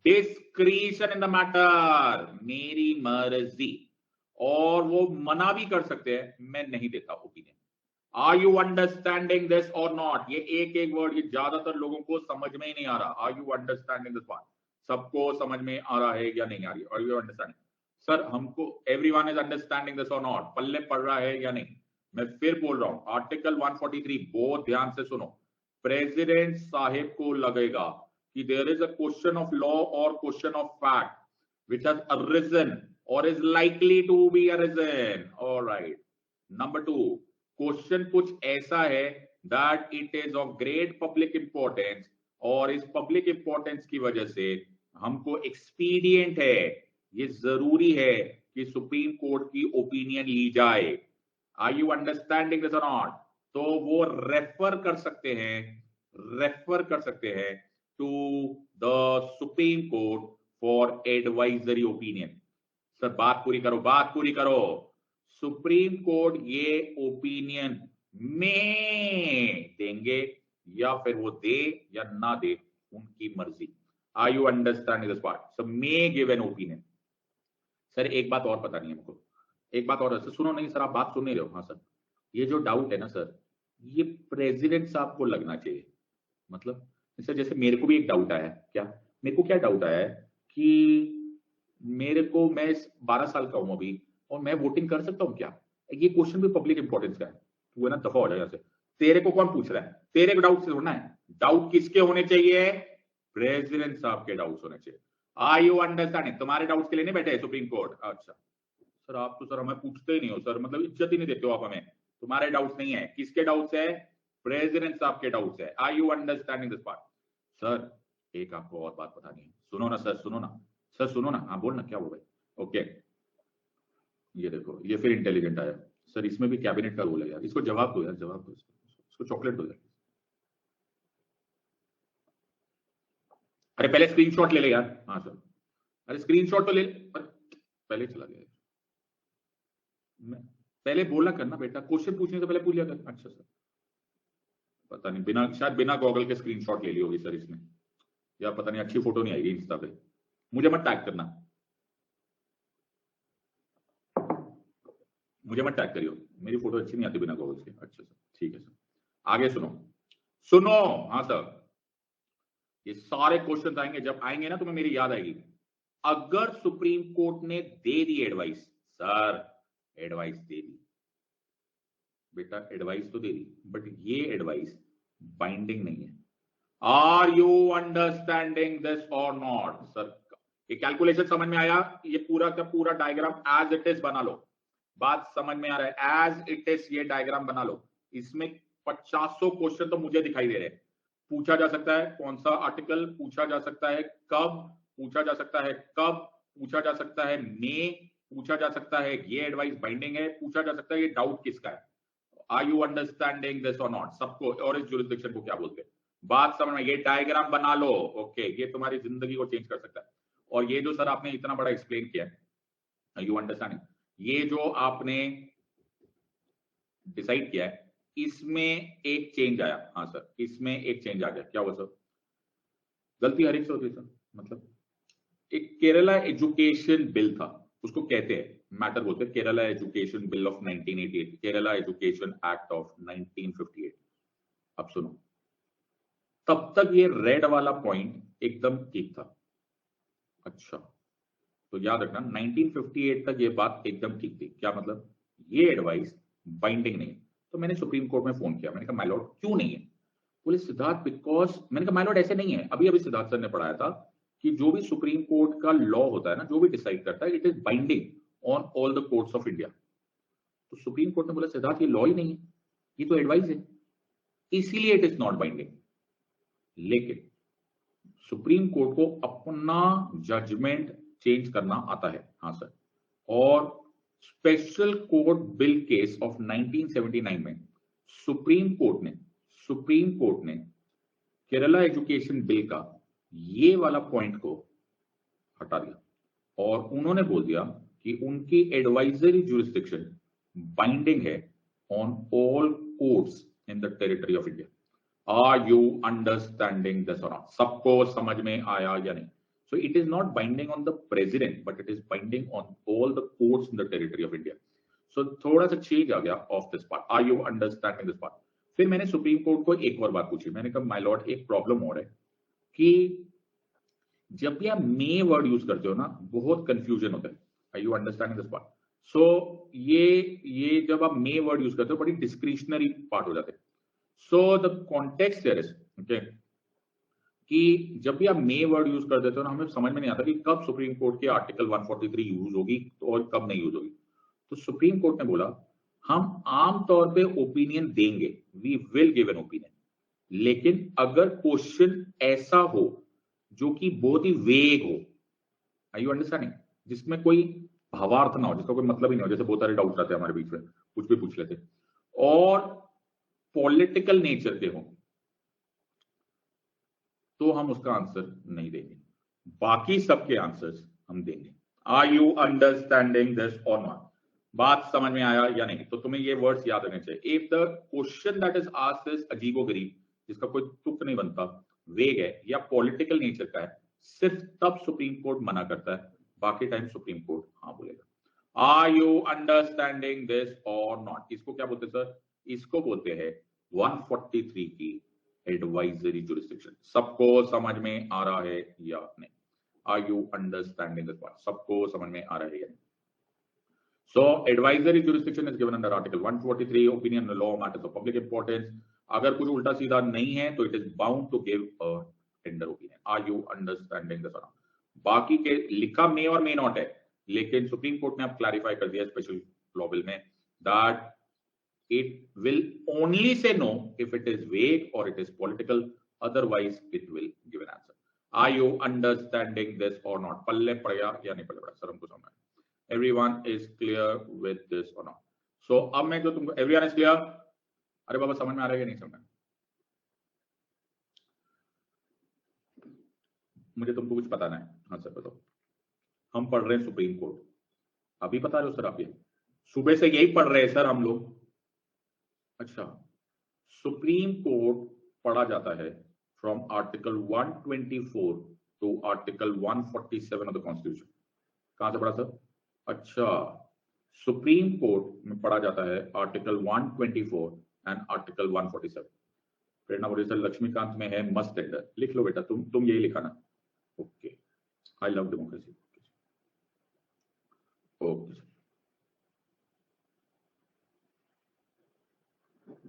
discretion in the matter, मेरी मर्जी, और वो मना भी कर सकते हैं, मैं नहीं देता opinion. Are you understanding this or not? ये एक एक वर्ड ये ज्यादातर लोगों को समझ में ही नहीं आ रहा. Are you understanding this part? सबको समझ में आ रहा है या नहीं आ रही? Are you understanding? सर हमको everyone is understanding this or not? पल्ले पड़ रहा है या नहीं? मैं फिर बोल रहा हूं, आर्टिकल 143 बहुत ध्यान से सुनो. प्रेसिडेंट साहिब को लगेगा कि there is a question of law और question of fact which has arisen or is likely to be arisen. All right. Number 2, question कुछ ऐसा है that it is of great public importance, और इस पब्लिक इंपॉर्टेंस की वजह से हमको एक्सपीडियंट है, ये जरूरी है कि सुप्रीम कोर्ट की ओपिनियन ली जाए. Are you understanding this or not? तो वो रेफर कर सकते हैं to the supreme Court for advisory opinion. Sir बात पूरी करो. सुप्रीम कोर्ट ये ओपिनियन में देंगे या फिर वो दे या ना दे, उनकी मर्जी. Are you understanding this part? So may give an opinion. Sir एक बात और पता नहीं है हमको, एक बात और है. सुनो नहीं सर, आप बात सुन नहीं रहे हो. हाँ सर, ये जो डाउट है ना सर, ये प्रेसिडेंट साहब को लगना चाहिए. मतलब सर जैसे मेरे को भी एक डाउट आया है. मेरे को क्या डाउट आया है कि मेरे को, मैं 12 साल का हूं अभी और मैं वोटिंग कर सकता हूं क्या? ये क्वेश्चन भी पब्लिक इंपॉर्टेंस का है. तू है ना दफा हो जाए यहाँ से. तेरे को कौन पूछ रहा है? तेरे को डाउट से होना है. डाउट किसके होने चाहिए? प्रेसिडेंट साहब के डाउट्स होने चाहिए. Are you understanding? तुम्हारे डाउट्स के लिए नहीं बैठे है सुप्रीम कोर्ट. अच्छा सर, आप तो सर हमें पूछते ही नहीं हो सर, मतलब इज्जत ही नहीं देते हो आप हमें. तुम्हारे डाउट्स नहीं है. किसके डाउट्स है? प्रेसिडेंट साहब के डाउट्स है. Are you understanding this part? Sir एक आपको और बात बतानी है. सुनो ना सर, सुनो ना. हाँ बोल ना, क्या हो भाई? ओके, ये देखो, ये फिर इंटेलिजेंट आया. सर इसमें भी कैबिनेट का रोल है यार, इसको जवाब दो यार, जवाब दो इसको चॉकलेट दो यार. अरे पहले स्क्रीनशॉट ले ले यार. हाँ सर, अरे स्क्रीनशॉट तो ले, पहले चला गया. पहले बोला करना बेटा, क्वेश्चन पूछने से पहले पूछ लिया कर. अच्छा सर, पता नहीं, शायद बिना गॉगल के स्क्रीनशॉट ले ली होगी सर इसने, या पता नहीं अच्छी फोटो नहीं आएगी इंस्टा पे. मुझे मत टैग करना, मुझे मत टैग करियो, मेरी फोटो अच्छी नहीं आती बिना गॉगल्स के. अच्छा सर, ठीक है सर. आगे सुनो. हाँ सर, ये सारे क्वेश्चन आएंगे, जब आएंगे ना तुम्हें मेरी याद आएगी. अगर सुप्रीम कोर्ट ने दे दी एडवाइस, सर एडवाइस दे दी बेटा, एडवाइस तो दे दी, बट ये एडवाइस बाइंडिंग नहीं है. आर यू अंडरस्टैंडिंग दिस और नॉट? सर ये कैलकुलेशन समझ में आया? ये पूरा का पूरा डायग्राम एज इट इज बना लो. बात समझ में आ रहा है? एज इट इज ये डायग्राम बना लो. इसमें 50 क्वेश्चन तो मुझे दिखाई दे रहे हैं. पूछा जा सकता है कौन सा आर्टिकल, पूछा जा सकता है कब, पूछा जा सकता है कब, पूछा जा सकता है में, पूछा जा सकता है ये एडवाइस बाइंडिंग है, पूछा जा सकता है ये डाउट किसका है. आर यू अंडरस्टैंडिंग दिस और नॉट? सबको, और इस जुरिस्डिक्शन को क्या बोलते हैं? बात समझ में? ये डायग्राम बना लो. ओके, ये तुम्हारी जिंदगी को चेंज कर सकता है. और ये जो सर आपने इतना बड़ा एक्सप्लेन किया है, यू अंडरस्टैंडिंग, ये जो आपने डिसाइड किया है, इसमें एक चेंज आया. हाँ सर, इसमें एक चेंज आ गया. क्या हुआ सर? गलती हर एक से होती है सर. मतलब एक केरला एजुकेशन बिल था, उसको कहते हैं, मैटर बोलते हैं Kerala education bill of 1988, Kerala education act of 1958. अब सुनो, तब तक ये रेड वाला पॉइंट एकदम ठीक था. अच्छा, तो याद रखना 1958 तक ये बात एकदम ठीक थी. क्या मतलब? ये एडवाइस बाइंडिंग नहीं. तो मैंने सुप्रीम कोर्ट में फोन किया, मैंने कहा माय लॉर्ड क्यों नहीं है? बोले सिद्धार्थ बिकॉज, मैंने कहा माय लॉर्ड ऐसे नहीं है. अभी सिद्धार्थ सर ने पढ़ाया था कि जो भी सुप्रीम कोर्ट का लॉ होता है ना, जो भी डिसाइड करता है, it is binding on all the courts of India. तो सुप्रीम कोर्ट ने बोला सिद्धार्थ ये लॉ ही नहीं है, ये तो एडवाइस है, इसीलिए इट इज नॉट बाइंडिंग. लेकिन सुप्रीम कोर्ट को अपना जजमेंट चेंज करना आता है. हाँ सर. और special court bill case of 1979 में सुप्रीम कोर्ट ने केरला एजुकेशन बिल का ये वाला पॉइंट को हटा दिया और उन्होंने बोल दिया कि उनकी एडवाइजरी जुरिस्डिक्शन बाइंडिंग है on all courts in the territory of India. Are you understanding this और नॉट? सबको समझ में आया या नहीं? So it is not binding on the president but it is binding on all the courts in the territory of India. So थोड़ा सा change आ गया of this part. Are you understanding this part? फिर मैंने supreme Court को एक और बात पूछी, मैंने कहा माय लॉर्ड एक प्रॉब्लम हो रहा है कि जब भी आप मे वर्ड यूज करते हो ना बहुत कंफ्यूजन होता है। Are you understanding this part? So ये जब आप मे वर्ड यूज करते हो बड़ी डिस्क्रिशनरी पार्ट हो जाते हैं। So the context here is okay कि जब भी आप मे वर्ड यूज कर देते हो ना हमें समझ में नहीं आता कि कब सुप्रीम कोर्ट के आर्टिकल 143 यूज होगी और कब नहीं यूज होगी। तो सुप्रीम कोर्ट ने बोला हम आमतौर पे ओपिनियन देंगे, we will give an opinion, लेकिन अगर क्वेश्चन ऐसा हो जो कि बहुत ही वेग हो, आर यू अंडरस्टैंडिंग, जिसमें कोई भावार्थ ना हो, जिसका कोई मतलब ही नहीं हो, जैसे बहुत सारे डाउट आते हैं हमारे बीच में, कुछ भी पूछ लेते, और पॉलिटिकल नेचर के हो, तो हम उसका आंसर नहीं देंगे, बाकी सबके आंसर्स हम देंगे। आर यू अंडरस्टैंडिंग दिस और नॉट? बात समझ में आया या नहीं? तो तुम्हें ये वर्ड्स याद होने चाहिए। If the question that is asked is अजीबोगरीब, जिसका कोई तुक नहीं बनता, वेग है या पॉलिटिकल नेचर का है, सिर्फ तब सुप्रीम कोर्ट मना करता है, बाकी टाइम सुप्रीम कोर्ट हाँ बोलेगा। आर यू अंडरस्टैंडिंग दिस और नॉट? इसको क्या बोलते हैं सर? इसको बोलते हैं 143 की एडवाइजरी जुरिस्डिक्शन। सबको समझ में आ रहा है या नहीं? Are you understanding this part? सबको समझ में आ रहा है या नहीं? So advisory jurisdiction is given under Article 143, opinion law matters of public importance. अगर कुछ उल्टा सीधा नहीं है तो it is bound to give a tender opinion. Are you understanding this or not? बाकी के लिखा may और may not है, लेकिन सुप्रीम कोर्ट ने अब क्लैरिफाई कर दिया स्पेशल लॉ बिल में that it will only say no if it is vague or it is political, otherwise it will give an answer. Are you understanding this or not? पल्ले पड़ा या नहीं पल्ले पड़ा सर? हमको समझ में everyone is clear with this or not? So अब मैं जो तुमको everyone is clear, अरे बाबा समझ में आ रहा है या नहीं समझ में? मुझे तुमको कुछ बताना है। हाँ सर बताओ। हम पढ़ रहे हैं सुप्रीम कोर्ट, अभी बता रहे हो सर आप? ये सुबह से यही पढ़ रहे हैं सर हम लोग। अच्छा, सुप्रीम कोर्ट पढ़ा जाता है from article 124 to article 147 of the constitution. कहां से पढ़ा सर? अच्छा, सुप्रीम कोर्ट में पढ़ा जाता है आर्टिकल 124 एंड आर्टिकल 147। प्रेरणा बोले सर लक्ष्मीकांत में है मस्ट टेंडर। लिख लो बेटा, तुम यही लिखा ना। Okay, I love democracy. Okay,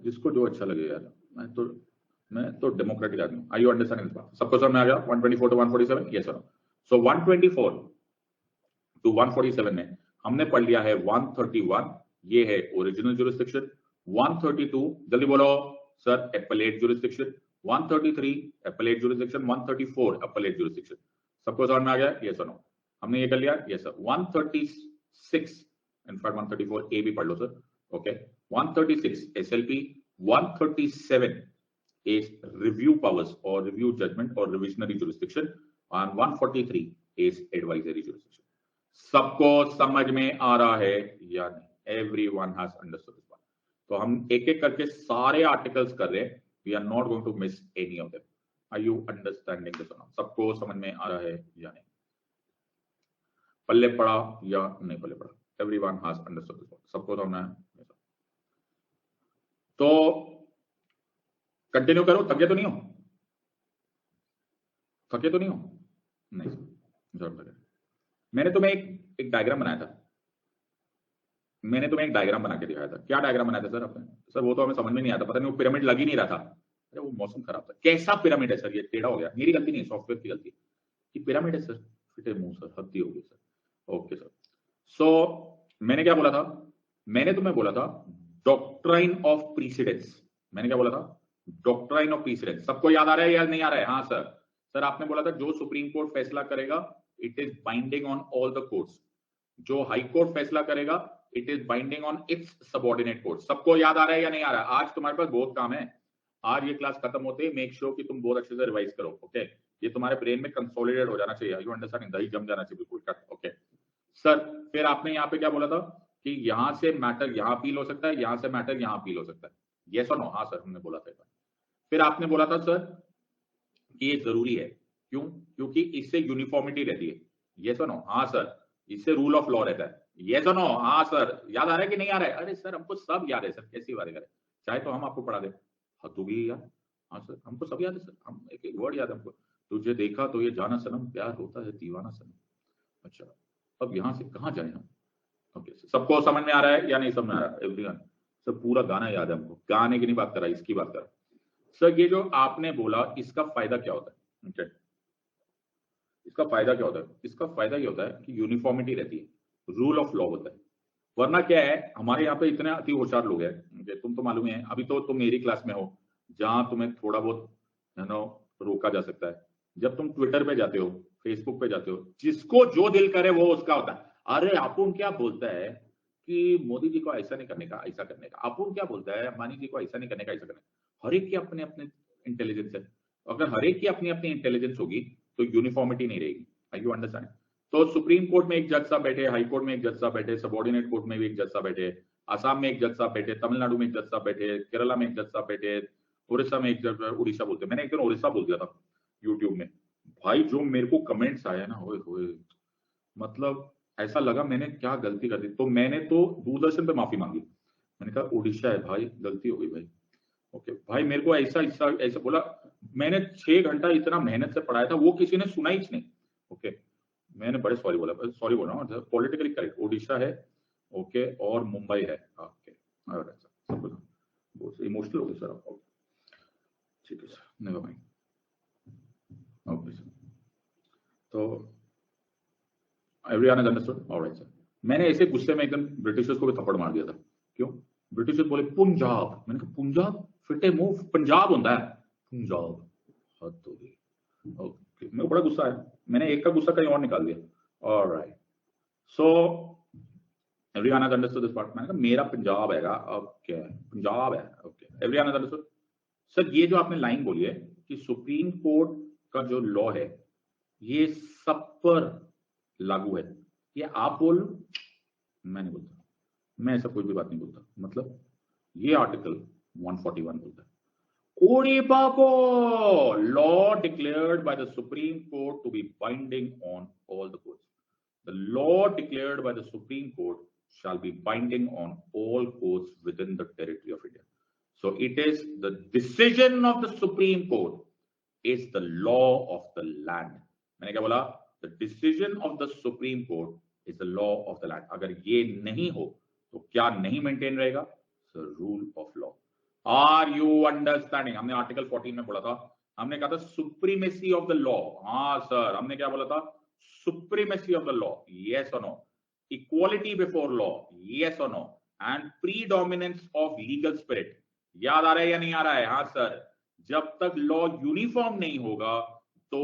जिसको जो अच्छा लगे यार, मैं तो डेमोक्रेटिक आदमी हूं। आर यू अंडरस्टैंडिंग दिस बात? सबको समझ में आ गया? 124 to 147? Yes sir. So 124 to 147 में हमने पढ़ लिया है 131, ये है ओरिजिनल जुरिस्डिक्शन। 132 जल्दी बोलो sir, appellate jurisdiction. 133 appellate jurisdiction. 134 appellate jurisdiction. सबको समझ में आ गया? Yes sir no? हमने ये कर लिया? Yes sir. 136 इनफैक्ट 134 ए भी पढ़ लो sir. Okay, 136 SLP. 137 is review powers or review judgment or revisionary jurisdiction, and 143 is advisory jurisdiction. सबको समझ में आ रहा है या नहीं? Everyone has understood this one. तो हम एक एक करके सारे आर्टिकल्स कर रहे हैं। We are not going to miss any of them. Are you understanding this or not? सबको समझ में आ रहा है या नहीं? पल्ले पड़ा या नहीं पल्ले पड़ा? Everyone has understood this one. सबको समझ में आया? तो कंटिन्यू करो, थके तो नहीं हो? थके तो नहीं हो? नहीं जरूर थके। मैंने तुम्हें एक डायग्राम बनाया था। मैंने तुम्हें एक डायग्राम बना के दिखाया था। क्या डायग्राम बनाया था सर आपने? सर वो तो हमें समझ में नहीं आता, पता नहीं वो पिरामिड लग ही नहीं रहा था। अरे वो मौसम खराब था। कैसा पिरामिड है सर? ये टेढ़ा हो गया। मेरी गलती नहीं, सॉफ्टवेयर की गलती है। कि पिरामिड है सर, फिटे मुंह सर, हद्दी हो गई सर। Okay sir. सो मैंने क्या बोला था? मैंने तुम्हें बोला था डॉक्ट्राइन ऑफ प्रीसिडेंस। मैंने क्या बोला था? Doctrine of precedence. सबको याद आ रहा है या नहीं आ रहा है? हाँ सर। सर आपने बोला था जो सुप्रीम कोर्ट फैसला करेगा it is binding on all the courts. जो हाई कोर्ट फैसला करेगा it is binding on it's subordinate court. सबको याद आ रहा है या नहीं आ रहा है? आज तुम्हारे पास बहुत काम है। आज ये क्लास खत्म होते ही मेक श्योर कि तुम बहुत अच्छे से रिवाइज करो। ओके, ये तुम्हारे ब्रेन में कंसोलिडेट हो जाना चाहिए, यू अंडरस्टैंड, दही जम जाना चाहिए बिल्कुल कट। ओके सर, फिर आपने यहाँ पे क्या बोला था कि यहाँ से मैटर यहाँ फील हो सकता है, यहाँ से मैटर यहाँ फील हो सकता है, यस और नो? हाँ सर, हमने बोला था। फिर आपने बोला था सर कि ये जरूरी है, क्यों? क्योंकि इससे यूनिफॉर्मिटी रहती है, यस और नो? हाँ सर। इससे रूल ऑफ लॉ रहता है, यस और नो? हाँ सर। याद आ रहा है कि नहीं आ रहा है? अरे सर हमको सब याद है सर, कैसी बात करें, चाहे तो हम आपको पढ़ा दे। हद हो गई यार। हाँ सर, हमको सब याद है सर, हम एक एक वर्ड याद है हमको। तुझे देखा तो ये जाना सनम, प्यार होता है दीवाना सनम। अच्छा, अब यहाँ से कहाँ जाए हम? ओके, सबको समझ में आ रहा है या नहीं समझ में आ रहा है? एवरीवन सर, पूरा गाना याद है हमको, गाने की नहीं बात कर रहा, इसकी बात कर रहा। सर ये जो आपने बोला, इसका फायदा क्या होता है? okay. इसका फायदा क्या होता है? इसका फायदा ये होता है कि यूनिफॉर्मिटी रहती है, रूल ऑफ लॉ होता है। वरना क्या है, हमारे यहाँ पे इतने अति होशियार लोग हैं, तुम तो मालूम है, अभी तो तुम मेरी क्लास में हो जहां तुम्हें थोड़ा बहुत है ना रोका जा सकता है। जब तुम ट्विटर पे जाते हो, फेसबुक पे जाते हो, जिसको जो दिल करे वो उसका होता है। अरे अपुन क्या बोलता है कि मोदी जी को ऐसा नहीं करने का, ऐसा करने का। अपुन क्या बोलता है, अंबानी जी को ऐसा नहीं करने का, ऐसा करने का। हर एक की अपने अपने इंटेलिजेंस है। अगर हर एक की अपनी अपनी इंटेलिजेंस होगी तो यूनिफॉर्मिटी नहीं रहेगी। आई यू अंडरस्टैंड? तो सुप्रीम कोर्ट में एक जज साहब बैठे, हाई कोर्ट में एक जज साहब बैठे, सबऑर्डिनेट कोर्ट में भी एक जज साहब बैठे, आसाम में एक जज साहब बैठे, तमिलनाडु में एक जज साहब बैठे, केरला में एक जज साहब बैठे, उड़ीसा में एक जज, उड़ीसा बोलते, मैंने एक दिन उड़ीसा बोल दिया था यूट्यूब में। भाई जो मेरे को कमेंट्स आए ना, होए होए, मतलब ऐसा लगा मैंने क्या गलती कर दी। तो मैंने तो दूरदर्शन पे माफी मांगी, मैंने कहा उड़ीसा है भाई, गलती हो गई भाई। ओके भाई, मेरे को ऐसा ऐसा ऐसा बोला, मैंने 6 घंटा इतना मेहनत से पढ़ाया था, वो किसी ने सुना ही नहीं। ओके, मैंने बड़े सॉरी बोला, सॉरी बोल रहा हूँ, पॉलिटिकली करेक्ट, ओडिशा है ओके, और मुंबई है। ओके, सब इमोशनल हो गए सर आप। ठीक है sir, never mind. Okay sir, तो everyone has understood, all right sir. मैंने ऐसे गुस्से में एकदम ब्रिटिशर्स को भी थप्पड़ मार दिया था। क्यों? ब्रिटिशर्स बोले पंजाब, मैंने कहा पंजाब फिटे मुंह, पंजाब होता है पंजाब, हद हो गई। ओके, मेरे को बड़ा गुस्सा आया, मैंने एक का गुस्सा कहीं और निकाल दिया। Alright, so everyone has understood this part. मैंने कहा मेरा पंजाब हैगा, ओके पंजाब है, okay everyone has understood. Sir ये जो आपने लाइन बोली है कि सुप्रीम कोर्ट का जो लॉ है ये सब पर लागू है, ये आप बोल, मैं नहीं बोलता, मैं ऐसा कोई भी बात नहीं बोलता। मतलब ये आर्टिकल 141 बोलता है, ओडी बाबो, law declared by the Supreme Court to be binding on all the courts. The law declared by the Supreme Court shall be binding on all courts within the territory of India. So it is the decision of the Supreme Court is the law of the land. मैंने क्या बोला? The decision of the Supreme Court is the law of the land. अगर ये नहीं हो तो क्या नहीं मेंटेन रहेगा? The rule of law. Are you understanding? हमने आर्टिकल 14 में बोला था, हमने कहा था सुप्रीमेसी ऑफ द लॉ। हाँ सर, हमने क्या बोला था? Supremacy of the law, yes और no? Equality before law, yes और no? And predominance of legal spirit. याद आ रहा है या नहीं आ रहा है? हाँ सर, जब तक लॉ यूनिफॉर्म नहीं होगा तो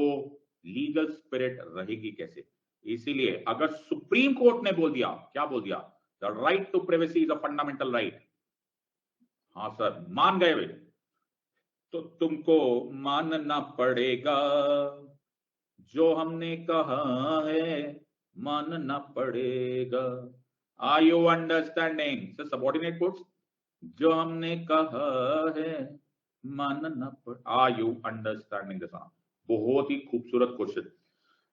लीगल स्पिरिट रहेगी कैसे? इसीलिए अगर सुप्रीम कोर्ट ने बोल दिया, क्या बोल दिया? The right to privacy is a fundamental right. हाँ सर, मान गए वे तो तुमको मानना पड़ेगा, जो हमने कहा है मानना पड़ेगा। Are you understanding? Sir subordinate courts, जो हमने कहा है मानना पड़, आर यू अंडरस्टैंडिंग दिस? बहुत ही खूबसूरत question.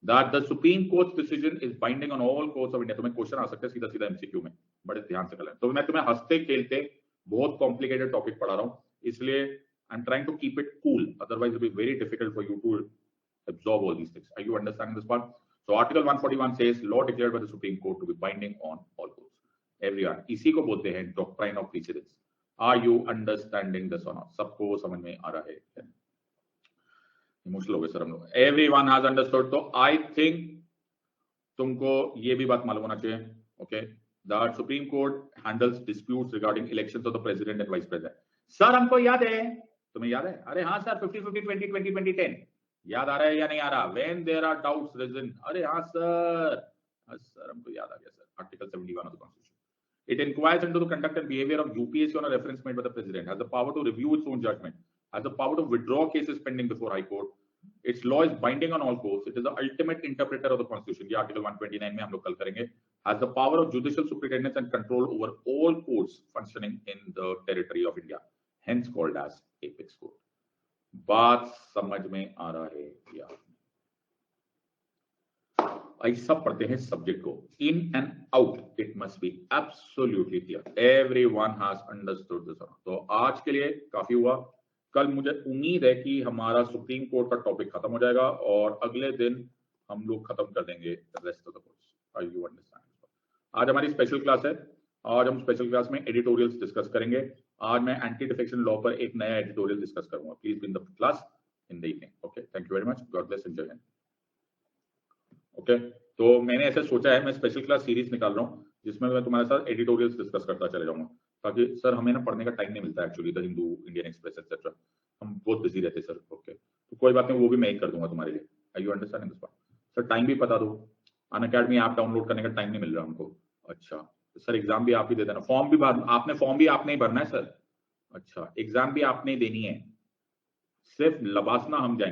That the Supreme Court's decision is binding on all courts of India। तुम्हें क्वेश्चन आ सकता है सीधा सीधा एमसीक्यू में, बड़े ध्यान से कर लें। तो मैं तुम्हें हंसते खेलते बहुत कॉम्प्लिकेटेड टॉपिक पढ़ा रहा हूं, इसलिए I am trying to keep it cool, otherwise it will be very difficult for you to absorb all these things. Are you understanding this part? So Article 141 says law declared by the Supreme Court to be binding on all courts. Everyone, इसी को बोलते हैं doctrine of precedence. Are you understanding this or not? सबको समझ में आ रहा है? इमोशनल हो गए सर हम लोग। Everyone has understood. तो आई थिंक तुमको ये भी बात मालूम होना चाहिए, okay, that supreme court handles disputes regarding elections of the president and vice president. Sir हमको याद है, तुम्हें याद है? अरे हाँ सर, 50-50, 20-20, 20-10 याद आ रहा है या नहीं आ रहा? When there are doubts reason, अरे हाँ सर, सर हमको याद आ गया sir. Article 71 of the constitution, it inquires into the conduct and behavior of UPSC on a reference made by the president, has the power to review its own judgment, has the power to withdraw cases pending before High Court, Its law is binding on all courts. It is the ultimate interpreter of the constitution. ये article 129 में हम लोग कल करेंगे. Has the power of judicial superintendence and control over all courts functioning in the territory of India, hence called as apex court. बात समझ में आ रहा है क्या? ऐसा पढ़ते हैं सब्जेक्ट को. In and out it must be absolutely clear. Everyone has understood this. तो आज के लिए काफी हुआ. कल मुझे उम्मीद है कि हमारा सुप्रीम कोर्ट का टॉपिक खत्म हो जाएगा और अगले दिन हम लोग खत्म कर देंगे rest of the course. Are you understand? आज हमारी स्पेशल क्लास है. आज हम स्पेशल क्लास में एडिटोरियल्स डिस्कस करेंगे. आज मैं एंटी डिफेक्शन लॉ पर एक नया एडिटोरियल डिस्कस करूंगा. Please be in the class in the evening. Okay, thank you very much. God bless and जय हिंद. ओके, तो मैंने ऐसे सोचा है, मैं स्पेशल क्लास सीरीज निकाल रहा हूँ जिसमें मैं तुम्हारे साथ एडिटोरियल्स डिस्कस करता चले जाऊंगा, ताकि सर हमें ना पढ़ने का टाइम नहीं मिलता actually. The Hindu, Indian express etcetera, हम बहुत बिजी रहते हैं सर. ओके, तो कोई बात नहीं, वो भी मैं ही कर दूंगा तुम्हारे लिए. I you understanding this part? Sir time भी बता दो. अनअकैडमी ऐप डाउनलोड करने का टाइम नहीं मिल रहा हमको. अच्छा सर, एग्जाम भी आप ही दे देना. फॉर्म भी फॉर्म भी आपने ही भरना है सर. अच्छा, एग्जाम भी आपने ही देनी है. सिर्फ लबासना हम जाएंगे.